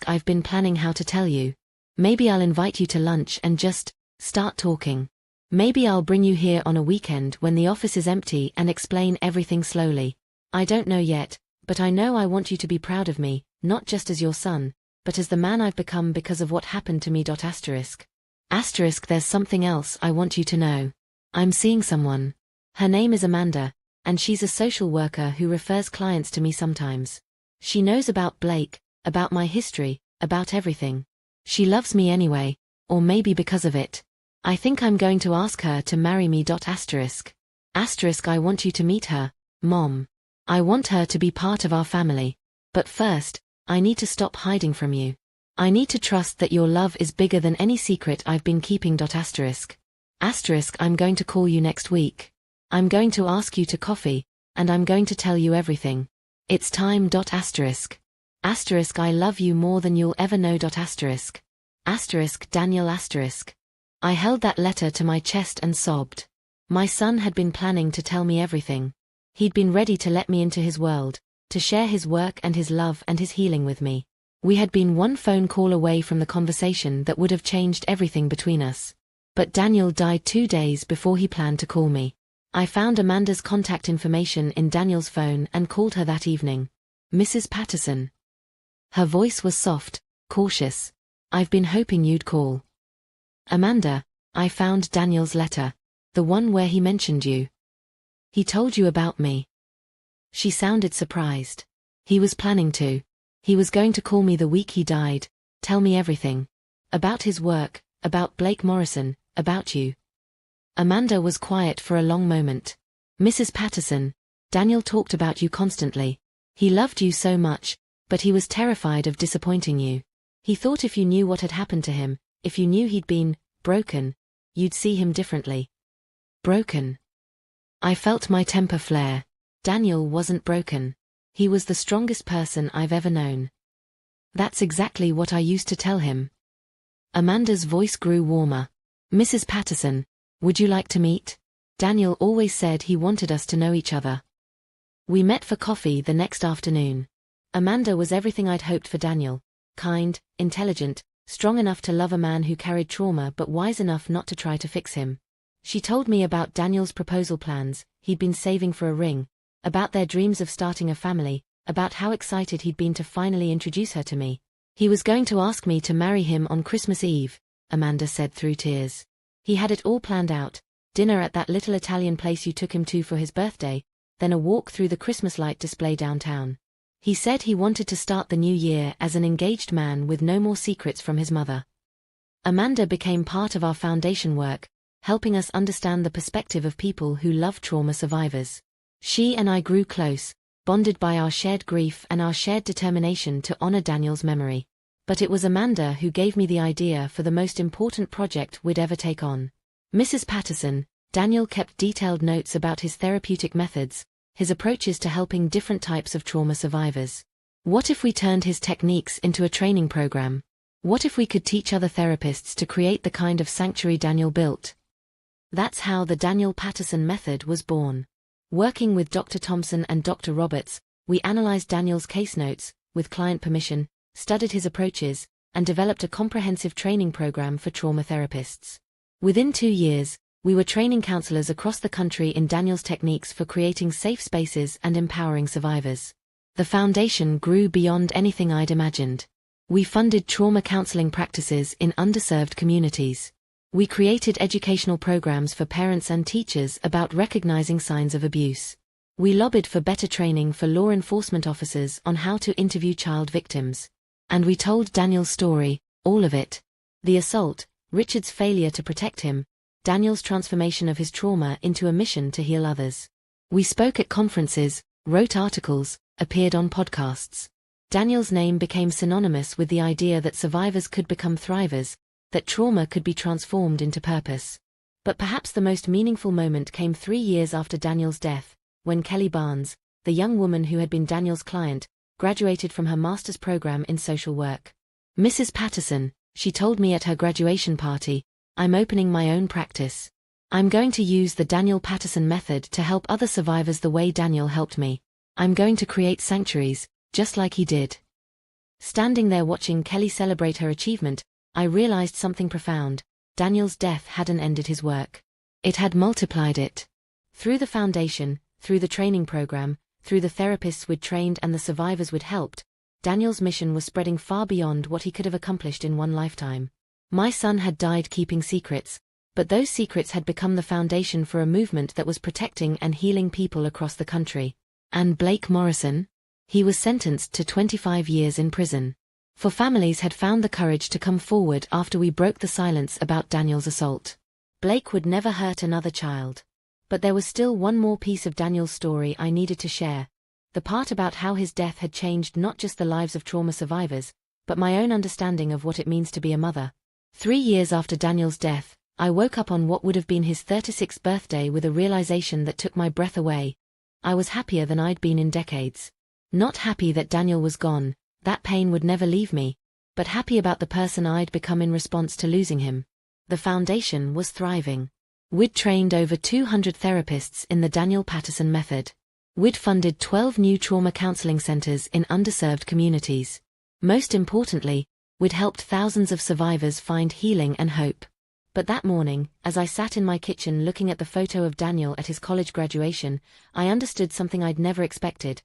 I've been planning how to tell you. Maybe I'll invite you to lunch and just start talking. Maybe I'll bring you here on a weekend when the office is empty and explain everything slowly. I don't know yet, but I know I want you to be proud of me, not just as your son, but as the man I've become because of what happened to me. There's something else I want you to know. I'm seeing someone. Her name is Amanda, and she's a social worker who refers clients to me sometimes. She knows about Blake, about my history, about everything. She loves me anyway, or maybe because of it. I think I'm going to ask her to marry me. I want you to meet her, Mom. I want her to be part of our family. But first, I need to stop hiding from you. I need to trust that your love is bigger than any secret I've been keeping. I'm going to call you next week. I'm going to ask you to coffee, and I'm going to tell you everything. It's time. I love you more than you'll ever know. Daniel. I held that letter to my chest and sobbed. My son had been planning to tell me everything. He'd been ready to let me into his world, to share his work and his love and his healing with me. We had been one phone call away from the conversation that would have changed everything between us. But Daniel died 2 days before he planned to call me. I found Amanda's contact information in Daniel's phone and called her that evening. Mrs. Patterson. Her voice was soft, cautious. I've been hoping you'd call. Amanda, I found Daniel's letter. The one where he mentioned you. He told you about me. She sounded surprised. He was planning to. He was going to call me the week he died, tell me everything. About his work, about Blake Morrison, about you. Amanda was quiet for a long moment. Mrs. Patterson, Daniel talked about you constantly. He loved you so much, but he was terrified of disappointing you. He thought if you knew what had happened to him, if you knew he'd been broken, you'd see him differently. Broken. I felt my temper flare. Daniel wasn't broken. He was the strongest person I've ever known. That's exactly what I used to tell him. Amanda's voice grew warmer. Mrs. Patterson, would you like to meet? Daniel always said he wanted us to know each other. We met for coffee the next afternoon. Amanda was everything I'd hoped for Daniel. Kind, intelligent, strong enough to love a man who carried trauma but wise enough not to try to fix him. She told me about Daniel's proposal plans, he'd been saving for a ring, about their dreams of starting a family, about how excited he'd been to finally introduce her to me. He was going to ask me to marry him on Christmas Eve, Amanda said through tears. He had it all planned out, dinner at that little Italian place you took him to for his birthday, then a walk through the Christmas light display downtown. He said he wanted to start the new year as an engaged man with no more secrets from his mother. Amanda became part of our foundation work, helping us understand the perspective of people who love trauma survivors. She and I grew close, bonded by our shared grief and our shared determination to honor Daniel's memory. But it was Amanda who gave me the idea for the most important project we'd ever take on. Mrs. Patterson, Daniel kept detailed notes about his therapeutic methods, his approaches to helping different types of trauma survivors. What if we turned his techniques into a training program? What if we could teach other therapists to create the kind of sanctuary Daniel built? That's how the Daniel Patterson method was born. Working with Dr. Thompson and Dr. Roberts, we analyzed Daniel's case notes, with client permission, studied his approaches, and developed a comprehensive training program for trauma therapists. Within 2 years, we were training counselors across the country in Daniel's techniques for creating safe spaces and empowering survivors. The foundation grew beyond anything I'd imagined. We funded trauma counseling practices in underserved communities. We created educational programs for parents and teachers about recognizing signs of abuse. We lobbied for better training for law enforcement officers on how to interview child victims. And we told Daniel's story, all of it. The assault, Richard's failure to protect him, Daniel's transformation of his trauma into a mission to heal others. We spoke at conferences, wrote articles, appeared on podcasts. Daniel's name became synonymous with the idea that survivors could become thrivers, that trauma could be transformed into purpose. But perhaps the most meaningful moment came 3 years after Daniel's death, when Kelly Barnes, the young woman who had been Daniel's client, graduated from her master's program in social work. Mrs. Patterson, she told me at her graduation party, I'm opening my own practice. I'm going to use the Daniel Patterson method to help other survivors the way Daniel helped me. I'm going to create sanctuaries, just like he did. Standing there watching Kelly celebrate her achievement, I realized something profound. Daniel's death hadn't ended his work. It had multiplied it. Through the foundation, through the training program, through the therapists we'd trained and the survivors we'd helped, Daniel's mission was spreading far beyond what he could have accomplished in one lifetime. My son had died keeping secrets, but those secrets had become the foundation for a movement that was protecting and healing people across the country. And Blake Morrison? He was sentenced to 25 years in prison. For families had found the courage to come forward after we broke the silence about Daniel's assault. Blake would never hurt another child. But there was still one more piece of Daniel's story I needed to share. The part about how his death had changed not just the lives of trauma survivors, but my own understanding of what it means to be a mother. 3 years after Daniel's death, I woke up on what would have been his 36th birthday with a realization that took my breath away. I was happier than I'd been in decades. Not happy that Daniel was gone, that pain would never leave me, but happy about the person I'd become in response to losing him. The foundation was thriving. We'd trained over 200 therapists in the Daniel Patterson method. We'd funded 12 new trauma counseling centers in underserved communities. Most importantly, we'd helped thousands of survivors find healing and hope. But that morning, as I sat in my kitchen looking at the photo of Daniel at his college graduation, I understood something I'd never expected.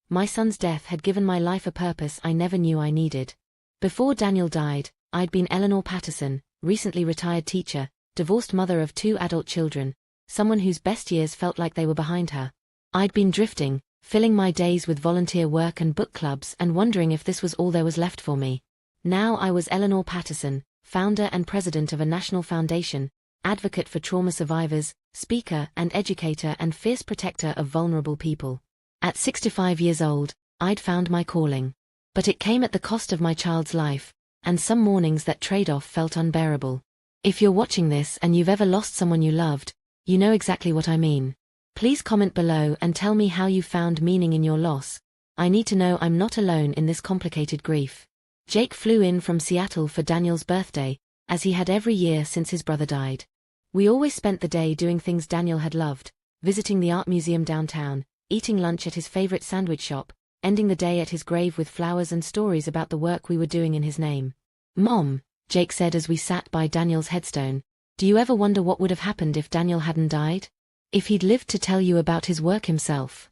My son's death had given my life a purpose I never knew I needed. Before Daniel died, I'd been Eleanor Patterson, recently retired teacher, divorced mother of 2 adult children, someone whose best years felt like they were behind her. I'd been drifting, filling my days with volunteer work and book clubs and wondering if this was all there was left for me. Now I was Eleanor Patterson, founder and president of a national foundation, advocate for trauma survivors, speaker and educator and fierce protector of vulnerable people. At 65 years old, I'd found my calling. But it came at the cost of my child's life, and some mornings that trade-off felt unbearable. If you're watching this and you've ever lost someone you loved, you know exactly what I mean. Please comment below and tell me how you found meaning in your loss. I need to know I'm not alone in this complicated grief. Jake flew in from Seattle for Daniel's birthday, as he had every year since his brother died. We always spent the day doing things Daniel had loved, visiting the art museum downtown, eating lunch at his favorite sandwich shop, ending the day at his grave with flowers and stories about the work we were doing in his name. "Mom," Jake said as we sat by Daniel's headstone, "do you ever wonder what would have happened if Daniel hadn't died? If he'd lived to tell you about his work himself?"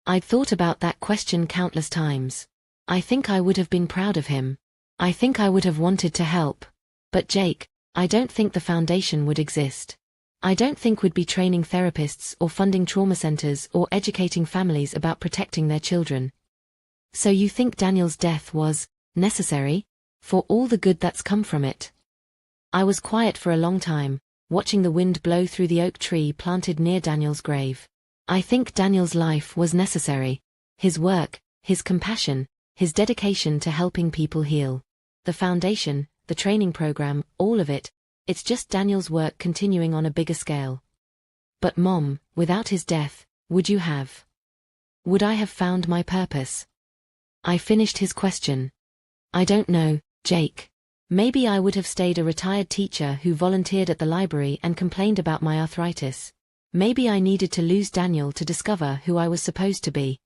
I'd thought about that question countless times. I think I would have been proud of him. I think I would have wanted to help. But Jake, I don't think the foundation would exist. I don't think we'd be training therapists or funding trauma centers or educating families about protecting their children. So you think Daniel's death was necessary for all the good that's come from it? I was quiet for a long time, watching the wind blow through the oak tree planted near Daniel's grave. I think Daniel's life was necessary. His work, his compassion, his dedication to helping people heal. The foundation, the training program, all of it, it's just Daniel's work continuing on a bigger scale. But Mom, without his death, would you have? Would I have found my purpose? I finished his question. I don't know, Jake. Maybe I would have stayed a retired teacher who volunteered at the library and complained about my arthritis. Maybe I needed to lose Daniel to discover who I was supposed to be.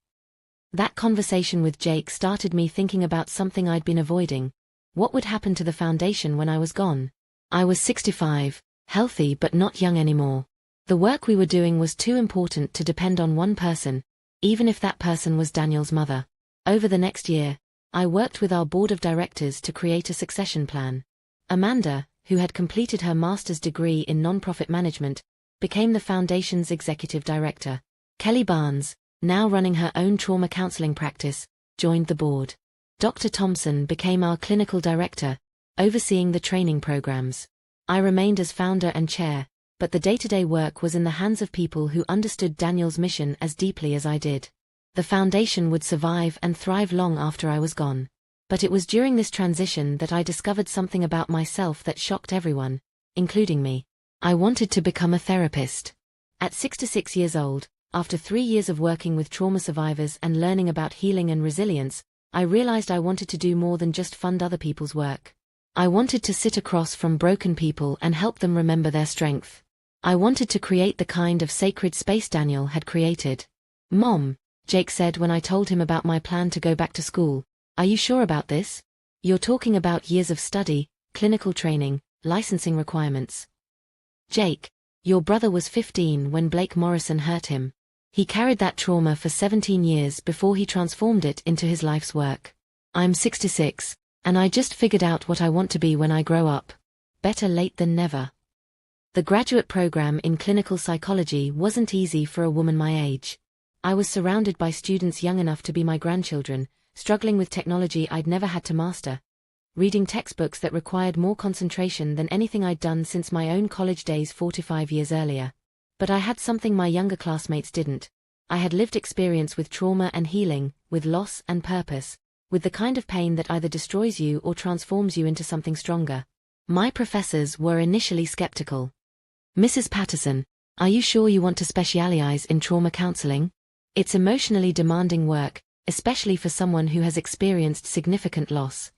That conversation with Jake started me thinking about something I'd been avoiding. What would happen to the foundation when I was gone? I was 65, healthy but not young anymore. The work we were doing was too important to depend on one person, even if that person was Daniel's mother. Over the next year, I worked with our board of directors to create a succession plan. Amanda, who had completed her master's degree in nonprofit management, became the foundation's executive director. Kelly Barnes, now running her own trauma counseling practice, joined the board. Dr. Thompson became our clinical director, overseeing the training programs. I remained as founder and chair, but the day-to-day work was in the hands of people who understood Daniel's mission as deeply as I did. The foundation would survive and thrive long after I was gone. But it was during this transition that I discovered something about myself that shocked everyone, including me. I wanted to become a therapist. At 66 years old, after 3 years of working with trauma survivors and learning about healing and resilience, I realized I wanted to do more than just fund other people's work. I wanted to sit across from broken people and help them remember their strength. I wanted to create the kind of sacred space Daniel had created. "Mom," Jake said when I told him about my plan to go back to school, "are you sure about this? You're talking about years of study, clinical training, licensing requirements." "Jake, your brother was 15 when Blake Morrison hurt him. He carried that trauma for 17 years before he transformed it into his life's work. I'm 66, and I just figured out what I want to be when I grow up. Better late than never." The graduate program in clinical psychology wasn't easy for a woman my age. I was surrounded by students young enough to be my grandchildren, struggling with technology I'd never had to master, reading textbooks that required more concentration than anything I'd done since my own college days 45 years earlier. But I had something my younger classmates didn't. I had lived experience with trauma and healing, with loss and purpose, with the kind of pain that either destroys you or transforms you into something stronger. My professors were initially skeptical. "Mrs. Patterson, are you sure you want to specialize in trauma counseling? It's emotionally demanding work, especially for someone who has experienced significant loss."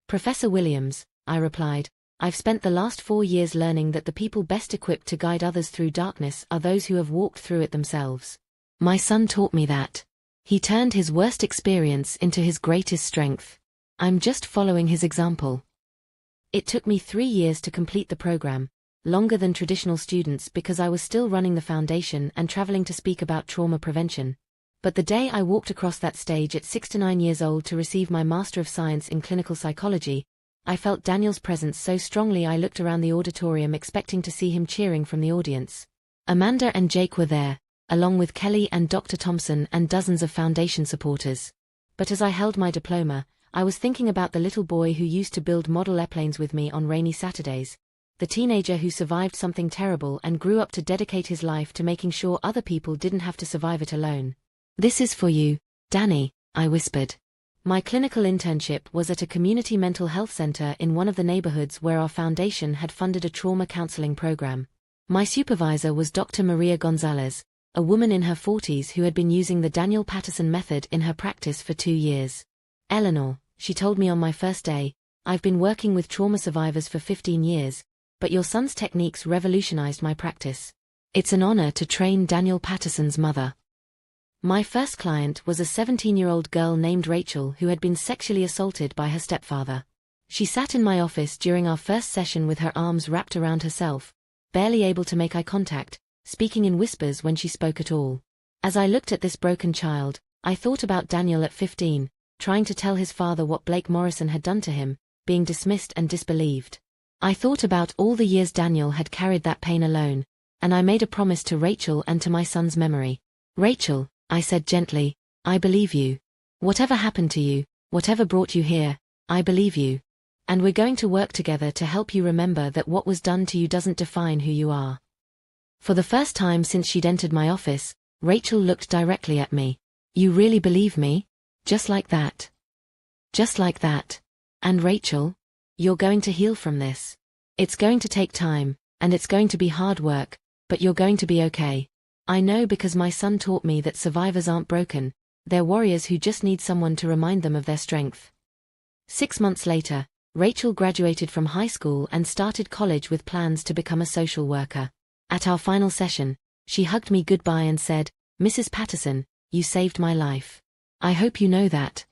"Professor Williams," I replied, "I've spent the last 4 years learning that the people best equipped to guide others through darkness are those who have walked through it themselves. My son taught me that. He turned his worst experience into his greatest strength. I'm just following his example." It took me 3 years to complete the program, longer than traditional students because I was still running the foundation and traveling to speak about trauma prevention. But the day I walked across that stage at 69 years old to receive my Master of Science in Clinical Psychology, I felt Daniel's presence so strongly I looked around the auditorium expecting to see him cheering from the audience. Amanda and Jake were there, along with Kelly and Dr. Thompson and dozens of foundation supporters. But as I held my diploma, I was thinking about the little boy who used to build model airplanes with me on rainy Saturdays, the teenager who survived something terrible and grew up to dedicate his life to making sure other people didn't have to survive it alone. "This is for you, Danny," I whispered. My clinical internship was at a community mental health center in one of the neighborhoods where our foundation had funded a trauma counseling program. My supervisor was Dr. Maria Gonzalez, a woman in her 40s who had been using the Daniel Patterson method in her practice for 2 years. "Eleanor," she told me on my first day, "I've been working with trauma survivors for 15 years, but your son's techniques revolutionized my practice. It's an honor to train Daniel Patterson's mother." My first client was a 17-year-old girl named Rachel who had been sexually assaulted by her stepfather. She sat in my office during our first session with her arms wrapped around herself, barely able to make eye contact, speaking in whispers when she spoke at all. As I looked at this broken child, I thought about Daniel at 15, trying to tell his father what Blake Morrison had done to him, being dismissed and disbelieved. I thought about all the years Daniel had carried that pain alone, and I made a promise to Rachel and to my son's memory. "Rachel," I said gently, "I believe you. Whatever happened to you, whatever brought you here, I believe you. And we're going to work together to help you remember that what was done to you doesn't define who you are." For the first time since she'd entered my office, Rachel looked directly at me. "You really believe me? Just like that? Just like that? And Rachel, you're going to heal from this. It's going to take time, and it's going to be hard work, but you're going to be okay. I know because my son taught me that survivors aren't broken, they're warriors who just need someone to remind them of their strength." 6 months later, Rachel graduated from high school and started college with plans to become a social worker. At our final session, she hugged me goodbye and said, "Mrs. Patterson, you saved my life. I hope you know that."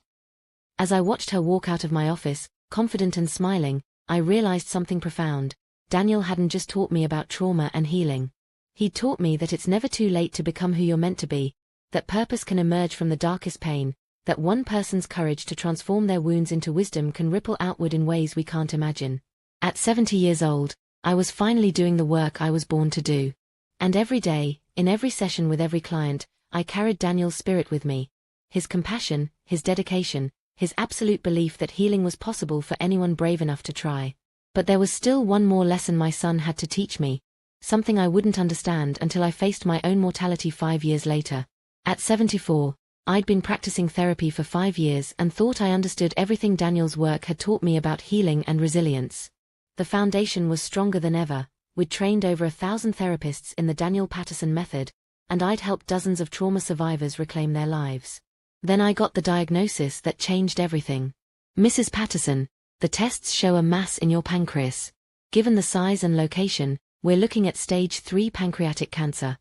As I watched her walk out of my office, confident and smiling, I realized something profound. Daniel hadn't just taught me about trauma and healing. He'd taught me that it's never too late to become who you're meant to be, that purpose can emerge from the darkest pain, that one person's courage to transform their wounds into wisdom can ripple outward in ways we can't imagine. At 70 years old, I was finally doing the work I was born to do. And every day, in every session with every client, I carried Daniel's spirit with me. His compassion, his dedication, his absolute belief that healing was possible for anyone brave enough to try. But there was still one more lesson my son had to teach me, something I wouldn't understand until I faced my own mortality 5 years later. At 74, I'd been practicing therapy for 5 years and thought I understood everything Daniel's work had taught me about healing and resilience. The foundation was stronger than ever. We'd trained over 1,000 therapists in the Daniel Patterson method, and I'd helped dozens of trauma survivors reclaim their lives. Then I got the diagnosis that changed everything. "Mrs. Patterson, the tests show a mass in your pancreas. Given the size and location, we're looking at stage 3 pancreatic cancer."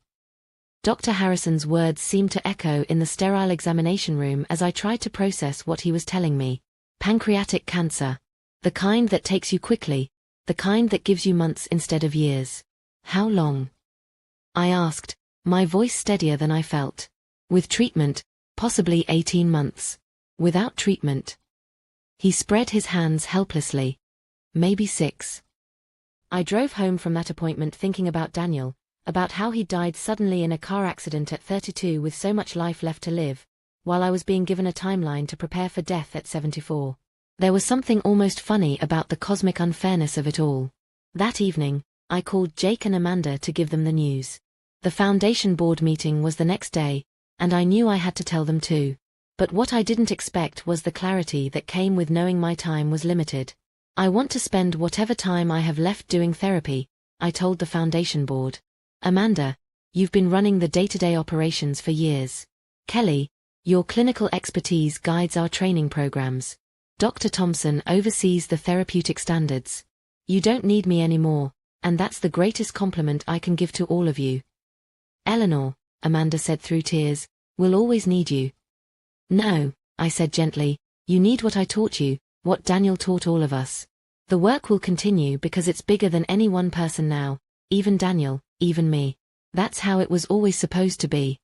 Dr. Harrison's words seemed to echo in the sterile examination room as I tried to process what he was telling me. Pancreatic cancer. The kind that takes you quickly. The kind that gives you months instead of years. "How long?" I asked, my voice steadier than I felt. "With treatment, possibly 18 months. Without treatment." He spread his hands helplessly. "Maybe 6. I drove home from that appointment thinking about Daniel, about how he died suddenly in a car accident at 32 with so much life left to live, while I was being given a timeline to prepare for death at 74. There was something almost funny about the cosmic unfairness of it all. That evening, I called Jake and Amanda to give them the news. The foundation board meeting was the next day, and I knew I had to tell them too. But what I didn't expect was the clarity that came with knowing my time was limited. "I want to spend whatever time I have left doing therapy," I told the foundation board. "Amanda, you've been running the day-to-day operations for years. Kelly, your clinical expertise guides our training programs. Dr. Thompson oversees the therapeutic standards. You don't need me anymore, and that's the greatest compliment I can give to all of you. Eleanor," Amanda said through tears, "we'll always need you." "No," I said gently, "you need what I taught you, what Daniel taught all of us. The work will continue because it's bigger than any one person now, even Daniel, even me. That's how it was always supposed to be.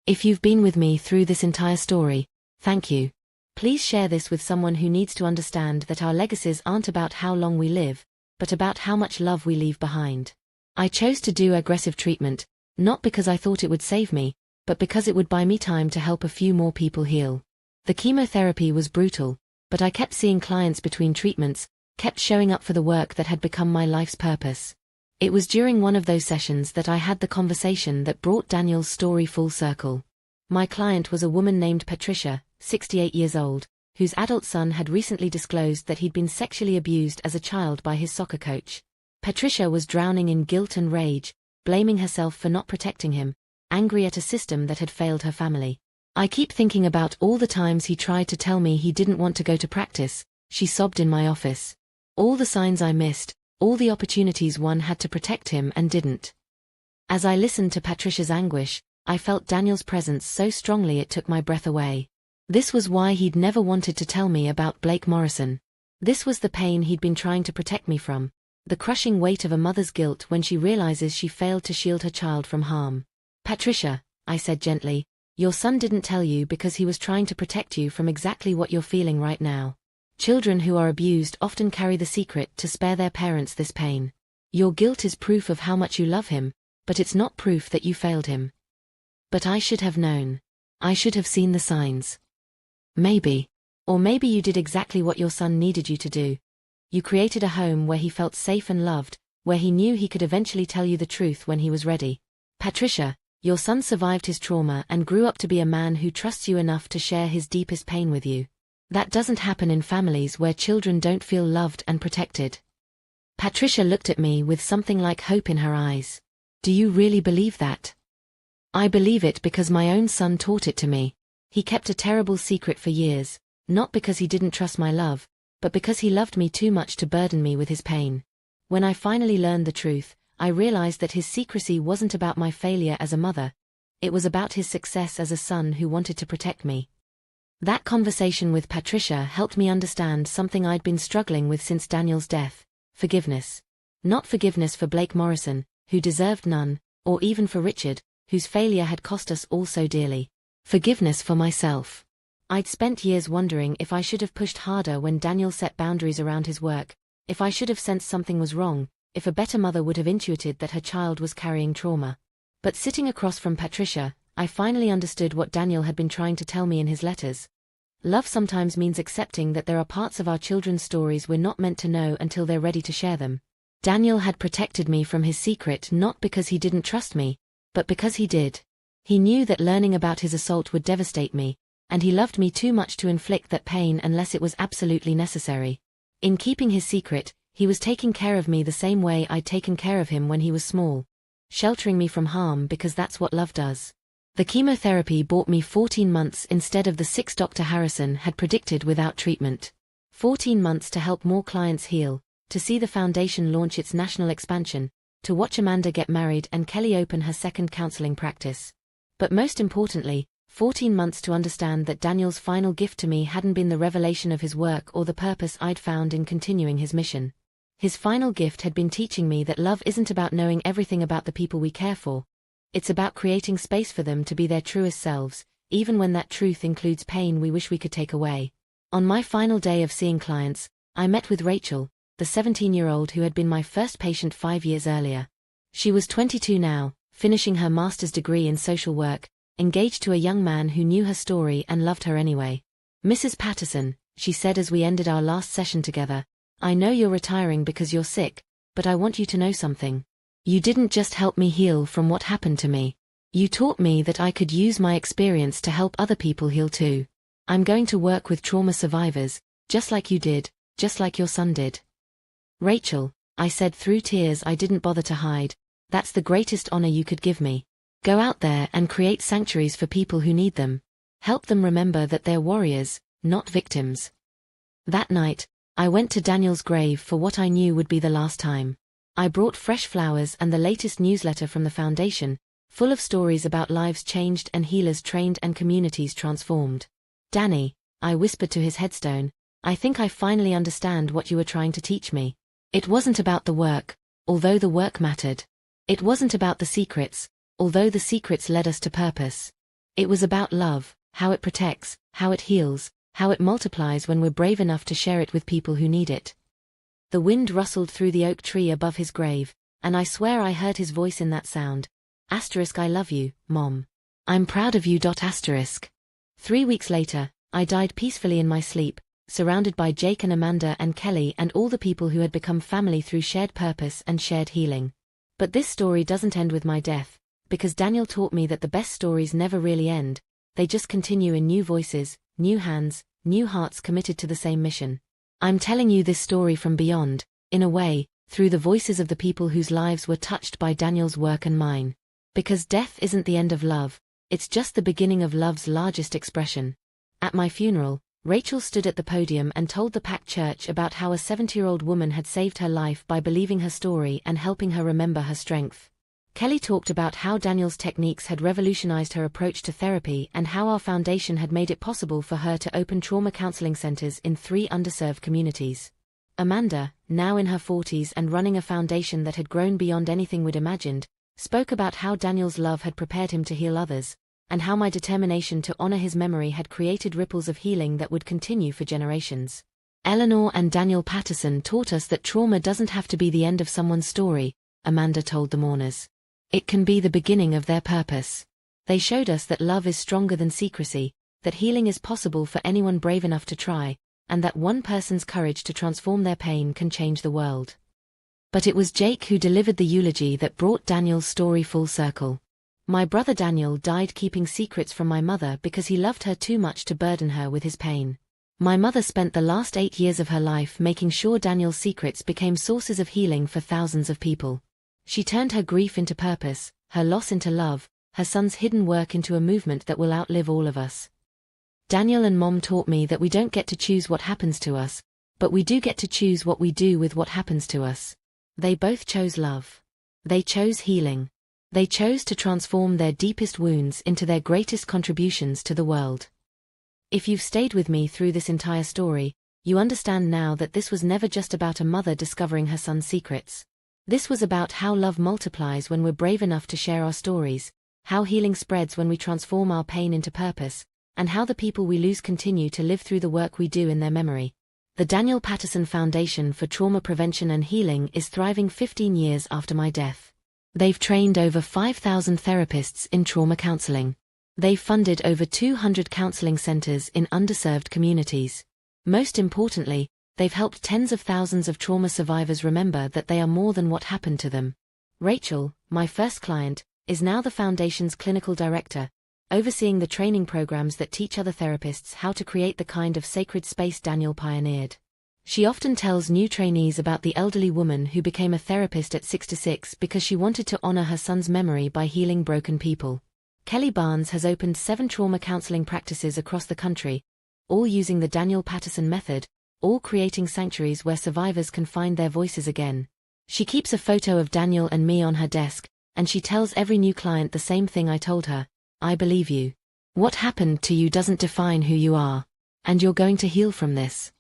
If you've been with me through this entire story, thank you. Please share this with someone who needs to understand that our legacies aren't about how long we live, but about how much love we leave behind." I chose to do aggressive treatment, not because I thought it would save me, but because it would buy me time to help a few more people heal. The chemotherapy was brutal, but I kept seeing clients between treatments, kept showing up for the work that had become my life's purpose. It was during one of those sessions that I had the conversation that brought Daniel's story full circle. My client was a woman named Patricia, 68 years old, whose adult son had recently disclosed that he'd been sexually abused as a child by his soccer coach. Patricia was drowning in guilt and rage, blaming herself for not protecting him, angry at a system that had failed her family. "I keep thinking about all the times he tried to tell me he didn't want to go to practice," she sobbed in my office. "All the signs I missed, all the opportunities one had to protect him and didn't." As I listened to Patricia's anguish, I felt Daniel's presence so strongly it took my breath away. This was why he'd never wanted to tell me about Blake Morrison. This was the pain he'd been trying to protect me from, the crushing weight of a mother's guilt when she realizes she failed to shield her child from harm. "Patricia," I said gently, "your son didn't tell you because he was trying to protect you from exactly what you're feeling right now. Children who are abused often carry the secret to spare their parents this pain. Your guilt is proof of how much you love him, but it's not proof that you failed him." But I should have known. I should have seen the signs. Maybe. Or maybe you did exactly what your son needed you to do. You created a home where he felt safe and loved, where he knew he could eventually tell you the truth when he was ready. Patricia, your son survived his trauma and grew up to be a man who trusts you enough to share his deepest pain with you. That doesn't happen in families where children don't feel loved and protected. Patricia looked at me with something like hope in her eyes. "Do you really believe that?" "I believe it because my own son taught it to me. He kept a terrible secret for years, not because he didn't trust my love, but because he loved me too much to burden me with his pain. When I finally learned the truth, I realized that his secrecy wasn't about my failure as a mother. It was about his success as a son who wanted to protect me." That conversation with Patricia helped me understand something I'd been struggling with since Daniel's death: forgiveness. Not forgiveness for Blake Morrison, who deserved none, or even for Richard, whose failure had cost us all so dearly. Forgiveness for myself. I'd spent years wondering if I should have pushed harder when Daniel set boundaries around his work, if I should have sensed something was wrong, if a better mother would have intuited that her child was carrying trauma. But sitting across from Patricia, I finally understood what Daniel had been trying to tell me in his letters. Love sometimes means accepting that there are parts of our children's stories we're not meant to know until they're ready to share them. Daniel had protected me from his secret not because he didn't trust me, but because he did. He knew that learning about his assault would devastate me, and he loved me too much to inflict that pain unless it was absolutely necessary. In keeping his secret, he was taking care of me the same way I'd taken care of him when he was small, sheltering me from harm because that's what love does. The chemotherapy bought me 14 months instead of the 6 Dr. Harrison had predicted without treatment. 14 months to help more clients heal, to see the foundation launch its national expansion, to watch Amanda get married and Kelly open her second counseling practice. But most importantly, 14 months to understand that Daniel's final gift to me hadn't been the revelation of his work or the purpose I'd found in continuing his mission. His final gift had been teaching me that love isn't about knowing everything about the people we care for. It's about creating space for them to be their truest selves, even when that truth includes pain we wish we could take away. On my final day of seeing clients, I met with Rachel, the 17-year-old who had been my first patient 5 years earlier. She was 22 now, finishing her master's degree in social work, engaged to a young man who knew her story and loved her anyway. "Mrs. Patterson," she said as we ended our last session together, "I know you're retiring because you're sick, but I want you to know something. You didn't just help me heal from what happened to me. You taught me that I could use my experience to help other people heal too. I'm going to work with trauma survivors, just like you did, just like your son did." "Rachel," I said through tears I didn't bother to hide, "that's the greatest honor you could give me. Go out there and create sanctuaries for people who need them. Help them remember that they're warriors, not victims." That night, I went to Daniel's grave for what I knew would be the last time. I brought fresh flowers and the latest newsletter from the foundation, full of stories about lives changed and healers trained and communities transformed. "Danny," I whispered to his headstone, "I think I finally understand what you were trying to teach me. It wasn't about the work, although the work mattered. It wasn't about the secrets, although the secrets led us to purpose. It was about love, how it protects, how it heals, how it multiplies when we're brave enough to share it with people who need it." The wind rustled through the oak tree above his grave, And I swear I heard his voice in that sound. Asterisk I love you, Mom. I'm proud of you. Asterisk. 3 weeks later, I died peacefully in my sleep, surrounded by Jake and Amanda and Kelly and all the people who had become family through shared purpose and shared healing. But this story doesn't end with my death, because Daniel taught me that the best stories never really end, they just continue in new voices, new hands, new hearts committed to the same mission. I'm telling you this story from beyond, in a way, through the voices of the people whose lives were touched by Daniel's work and mine. Because death isn't the end of love, it's just the beginning of love's largest expression. At my funeral, Rachel stood at the podium and told the packed church about how a 70-year-old woman had saved her life by believing her story and helping her remember her strength. Kelly talked about how Daniel's techniques had revolutionized her approach to therapy and how our foundation had made it possible for her to open trauma counseling centers in 3 underserved communities. Amanda, now in her 40s and running a foundation that had grown beyond anything we'd imagined, spoke about how Daniel's love had prepared him to heal others, and how my determination to honor his memory had created ripples of healing that would continue for generations. Eleanor and Daniel Patterson taught us that trauma doesn't have to be the end of someone's story, Amanda told the mourners. It can be the beginning of their purpose. They showed us that love is stronger than secrecy, that healing is possible for anyone brave enough to try, and that one person's courage to transform their pain can change the world. But it was Jake who delivered the eulogy that brought Daniel's story full circle. My brother Daniel died keeping secrets from my mother because he loved her too much to burden her with his pain. My mother spent the last 8 years of her life making sure Daniel's secrets became sources of healing for thousands of people. She turned her grief into purpose, her loss into love, her son's hidden work into a movement that will outlive all of us. Daniel and Mom taught me that we don't get to choose what happens to us, but we do get to choose what we do with what happens to us. They both chose love. They chose healing. They chose to transform their deepest wounds into their greatest contributions to the world. If you've stayed with me through this entire story, you understand now that this was never just about a mother discovering her son's secrets. This was about how love multiplies when we're brave enough to share our stories, how healing spreads when we transform our pain into purpose, and how the people we lose continue to live through the work we do in their memory. The Daniel Patterson Foundation for Trauma Prevention and Healing is thriving 15 years after my death. They've trained over 5,000 therapists in trauma counseling. They've funded over 200 counseling centers in underserved communities. Most importantly, they've helped tens of thousands of trauma survivors remember that they are more than what happened to them. Rachel, my first client, is now the Foundation's clinical director, overseeing the training programs that teach other therapists how to create the kind of sacred space Daniel pioneered. She often tells new trainees about the elderly woman who became a therapist at 66 because she wanted to honor her son's memory by healing broken people. Kelly Barnes has opened 7 trauma counseling practices across the country, all using the Daniel Patterson method, all creating sanctuaries where survivors can find their voices again. She keeps a photo of Daniel and me on her desk, and she tells every new client the same thing I told her: I believe you. What happened to you doesn't define who you are. And you're going to heal from this.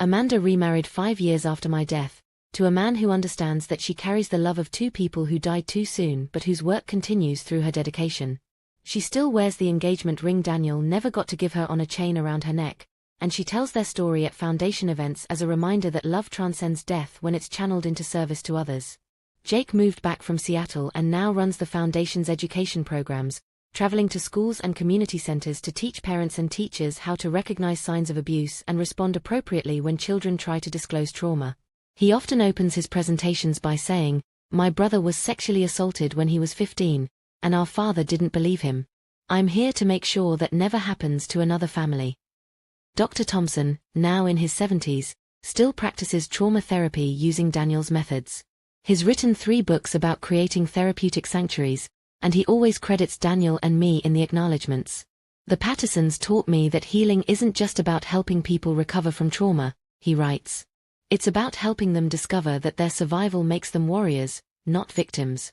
Amanda remarried 5 years after my death, to a man who understands that she carries the love of 2 people who died too soon but whose work continues through her dedication. She still wears the engagement ring Daniel never got to give her on a chain around her neck, and she tells their story at foundation events as a reminder that love transcends death when it's channeled into service to others. Jake moved back from Seattle and now runs the Foundation's education programs, traveling to schools and community centers to teach parents and teachers how to recognize signs of abuse and respond appropriately when children try to disclose trauma. He often opens his presentations by saying, "My brother was sexually assaulted when he was 15, and our father didn't believe him. I'm here to make sure that never happens to another family." Dr. Thompson, now in his 70s, still practices trauma therapy using Daniel's methods. He's written 3 books about creating therapeutic sanctuaries, and he always credits Daniel and me in the acknowledgements. The Pattersons taught me that healing isn't just about helping people recover from trauma, he writes. It's about helping them discover that their survival makes them warriors, not victims.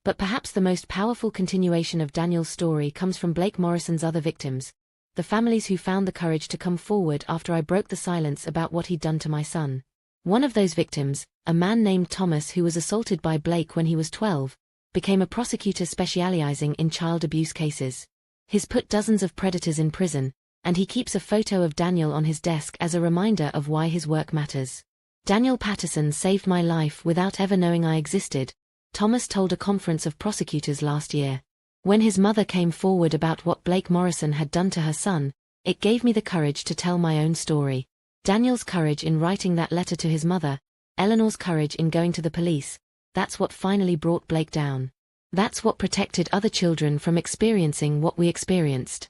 But perhaps the most powerful continuation of Daniel's story comes from Blake Morrison's other victims, the families who found the courage to come forward after I broke the silence about what he'd done to my son. One of those victims, a man named Thomas who was assaulted by Blake when he was 12, became a prosecutor specializing in child abuse cases. He's put dozens of predators in prison, and he keeps a photo of Daniel on his desk as a reminder of why his work matters. Daniel Patterson saved my life without ever knowing I existed, Thomas told a conference of prosecutors last year. When his mother came forward about what Blake Morrison had done to her son, it gave me the courage to tell my own story. Daniel's courage in writing that letter to his mother, Eleanor's courage in going to the police, that's what finally brought Blake down. That's what protected other children from experiencing what we experienced.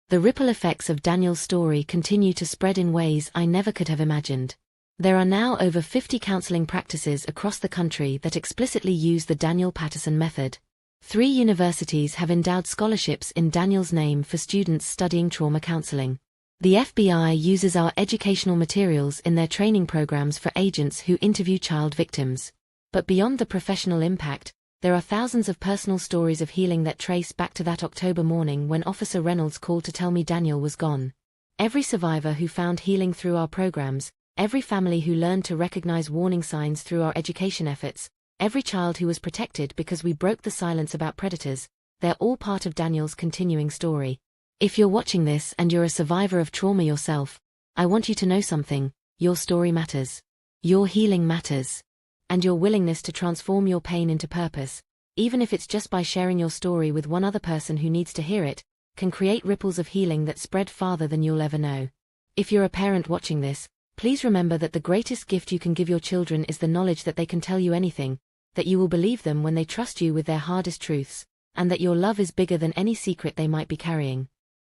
The ripple effects of Daniel's story continue to spread in ways I never could have imagined. There are now over 50 counseling practices across the country that explicitly use the Daniel Patterson method. 3 universities have endowed scholarships in Daniel's name for students studying trauma counseling. The FBI uses our educational materials in their training programs for agents who interview child victims. But beyond the professional impact, there are thousands of personal stories of healing that trace back to that October morning when Officer Reynolds called to tell me Daniel was gone. Every survivor who found healing through our programs, every family who learned to recognize warning signs through our education efforts, every child who was protected because we broke the silence about predators, they're all part of Daniel's continuing story. If you're watching this and you're a survivor of trauma yourself, I want you to know something: your story matters. Your healing matters. And your willingness to transform your pain into purpose, even if it's just by sharing your story with one other person who needs to hear it, can create ripples of healing that spread farther than you'll ever know. If you're a parent watching this, please remember that the greatest gift you can give your children is the knowledge that they can tell you anything, that you will believe them when they trust you with their hardest truths, and that your love is bigger than any secret they might be carrying.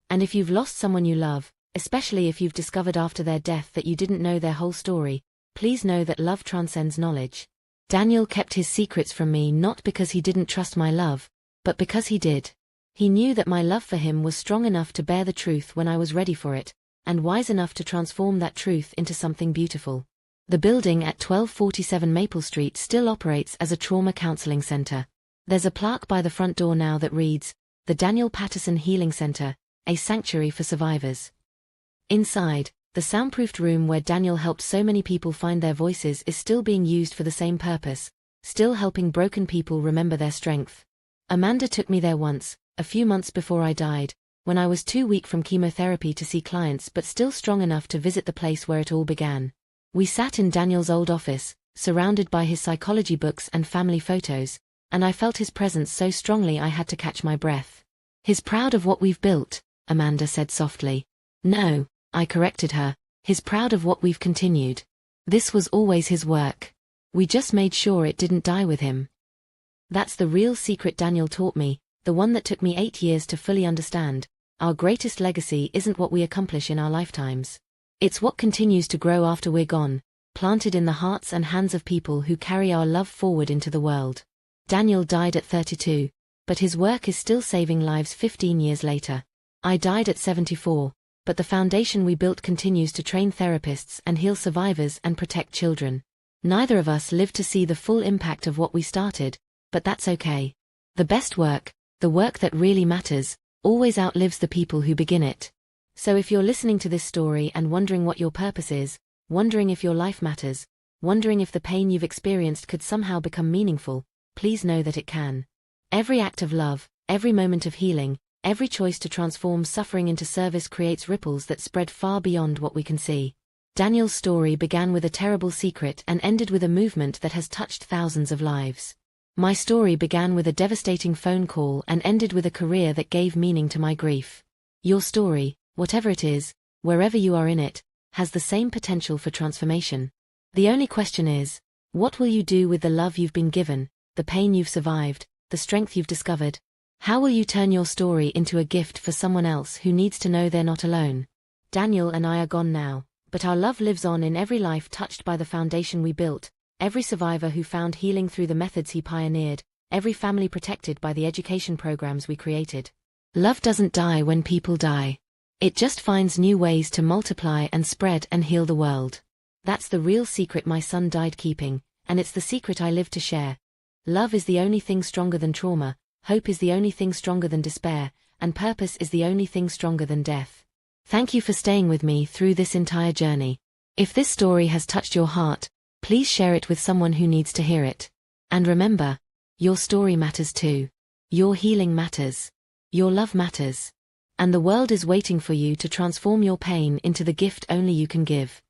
And if you've lost someone you love, especially if you've discovered after their death that you didn't know their whole story, please know that love transcends knowledge. Daniel kept his secrets from me not because he didn't trust my love, but because he did. He knew that my love for him was strong enough to bear the truth when I was ready for it, and wise enough to transform that truth into something beautiful. The building at 1247 Maple Street still operates as a trauma counseling center. There's a plaque by the front door now that reads, "The Daniel Patterson Healing Center, a sanctuary for survivors." Inside, the soundproofed room where Daniel helped so many people find their voices is still being used for the same purpose, still helping broken people remember their strength. Amanda took me there once, a few months before I died, when I was too weak from chemotherapy to see clients but still strong enough to visit the place where it all began. We sat in Daniel's old office, surrounded by his psychology books and family photos, and I felt his presence so strongly I had to catch my breath. "He's proud of what we've built," Amanda said softly. "No," I corrected her, "he's proud of what we've continued. This was always his work. We just made sure it didn't die with him." That's the real secret Daniel taught me, the one that took me 8 years to fully understand. Our greatest legacy isn't what we accomplish in our lifetimes. It's what continues to grow after we're gone, planted in the hearts and hands of people who carry our love forward into the world. Daniel died at 32, but his work is still saving lives 15 years later. I died at 74, but the foundation we built continues to train therapists and heal survivors and protect children. Neither of us lived to see the full impact of what we started, but that's okay. The best work, the work that really matters, always outlives the people who begin it. So if you're listening to this story and wondering what your purpose is, wondering if your life matters, wondering if the pain you've experienced could somehow become meaningful, please know that it can. Every act of love, every moment of healing, every choice to transform suffering into service creates ripples that spread far beyond what we can see. Daniel's story began with a terrible secret and ended with a movement that has touched thousands of lives. My story began with a devastating phone call and ended with a career that gave meaning to my grief. Your story, whatever it is, wherever you are in it, has the same potential for transformation. The only question is, what will you do with the love you've been given, the pain you've survived, the strength you've discovered? How will you turn your story into a gift for someone else who needs to know they're not alone? Daniel and I are gone now, but our love lives on in every life touched by the foundation we built, every survivor who found healing through the methods he pioneered, every family protected by the education programs we created. Love doesn't die when people die. It just finds new ways to multiply and spread and heal the world. That's the real secret my son died keeping, and it's the secret I live to share. Love is the only thing stronger than trauma, hope is the only thing stronger than despair, and purpose is the only thing stronger than death. Thank you for staying with me through this entire journey. If this story has touched your heart, please share it with someone who needs to hear it. And remember, your story matters too. Your healing matters. Your love matters. And the world is waiting for you to transform your pain into the gift only you can give.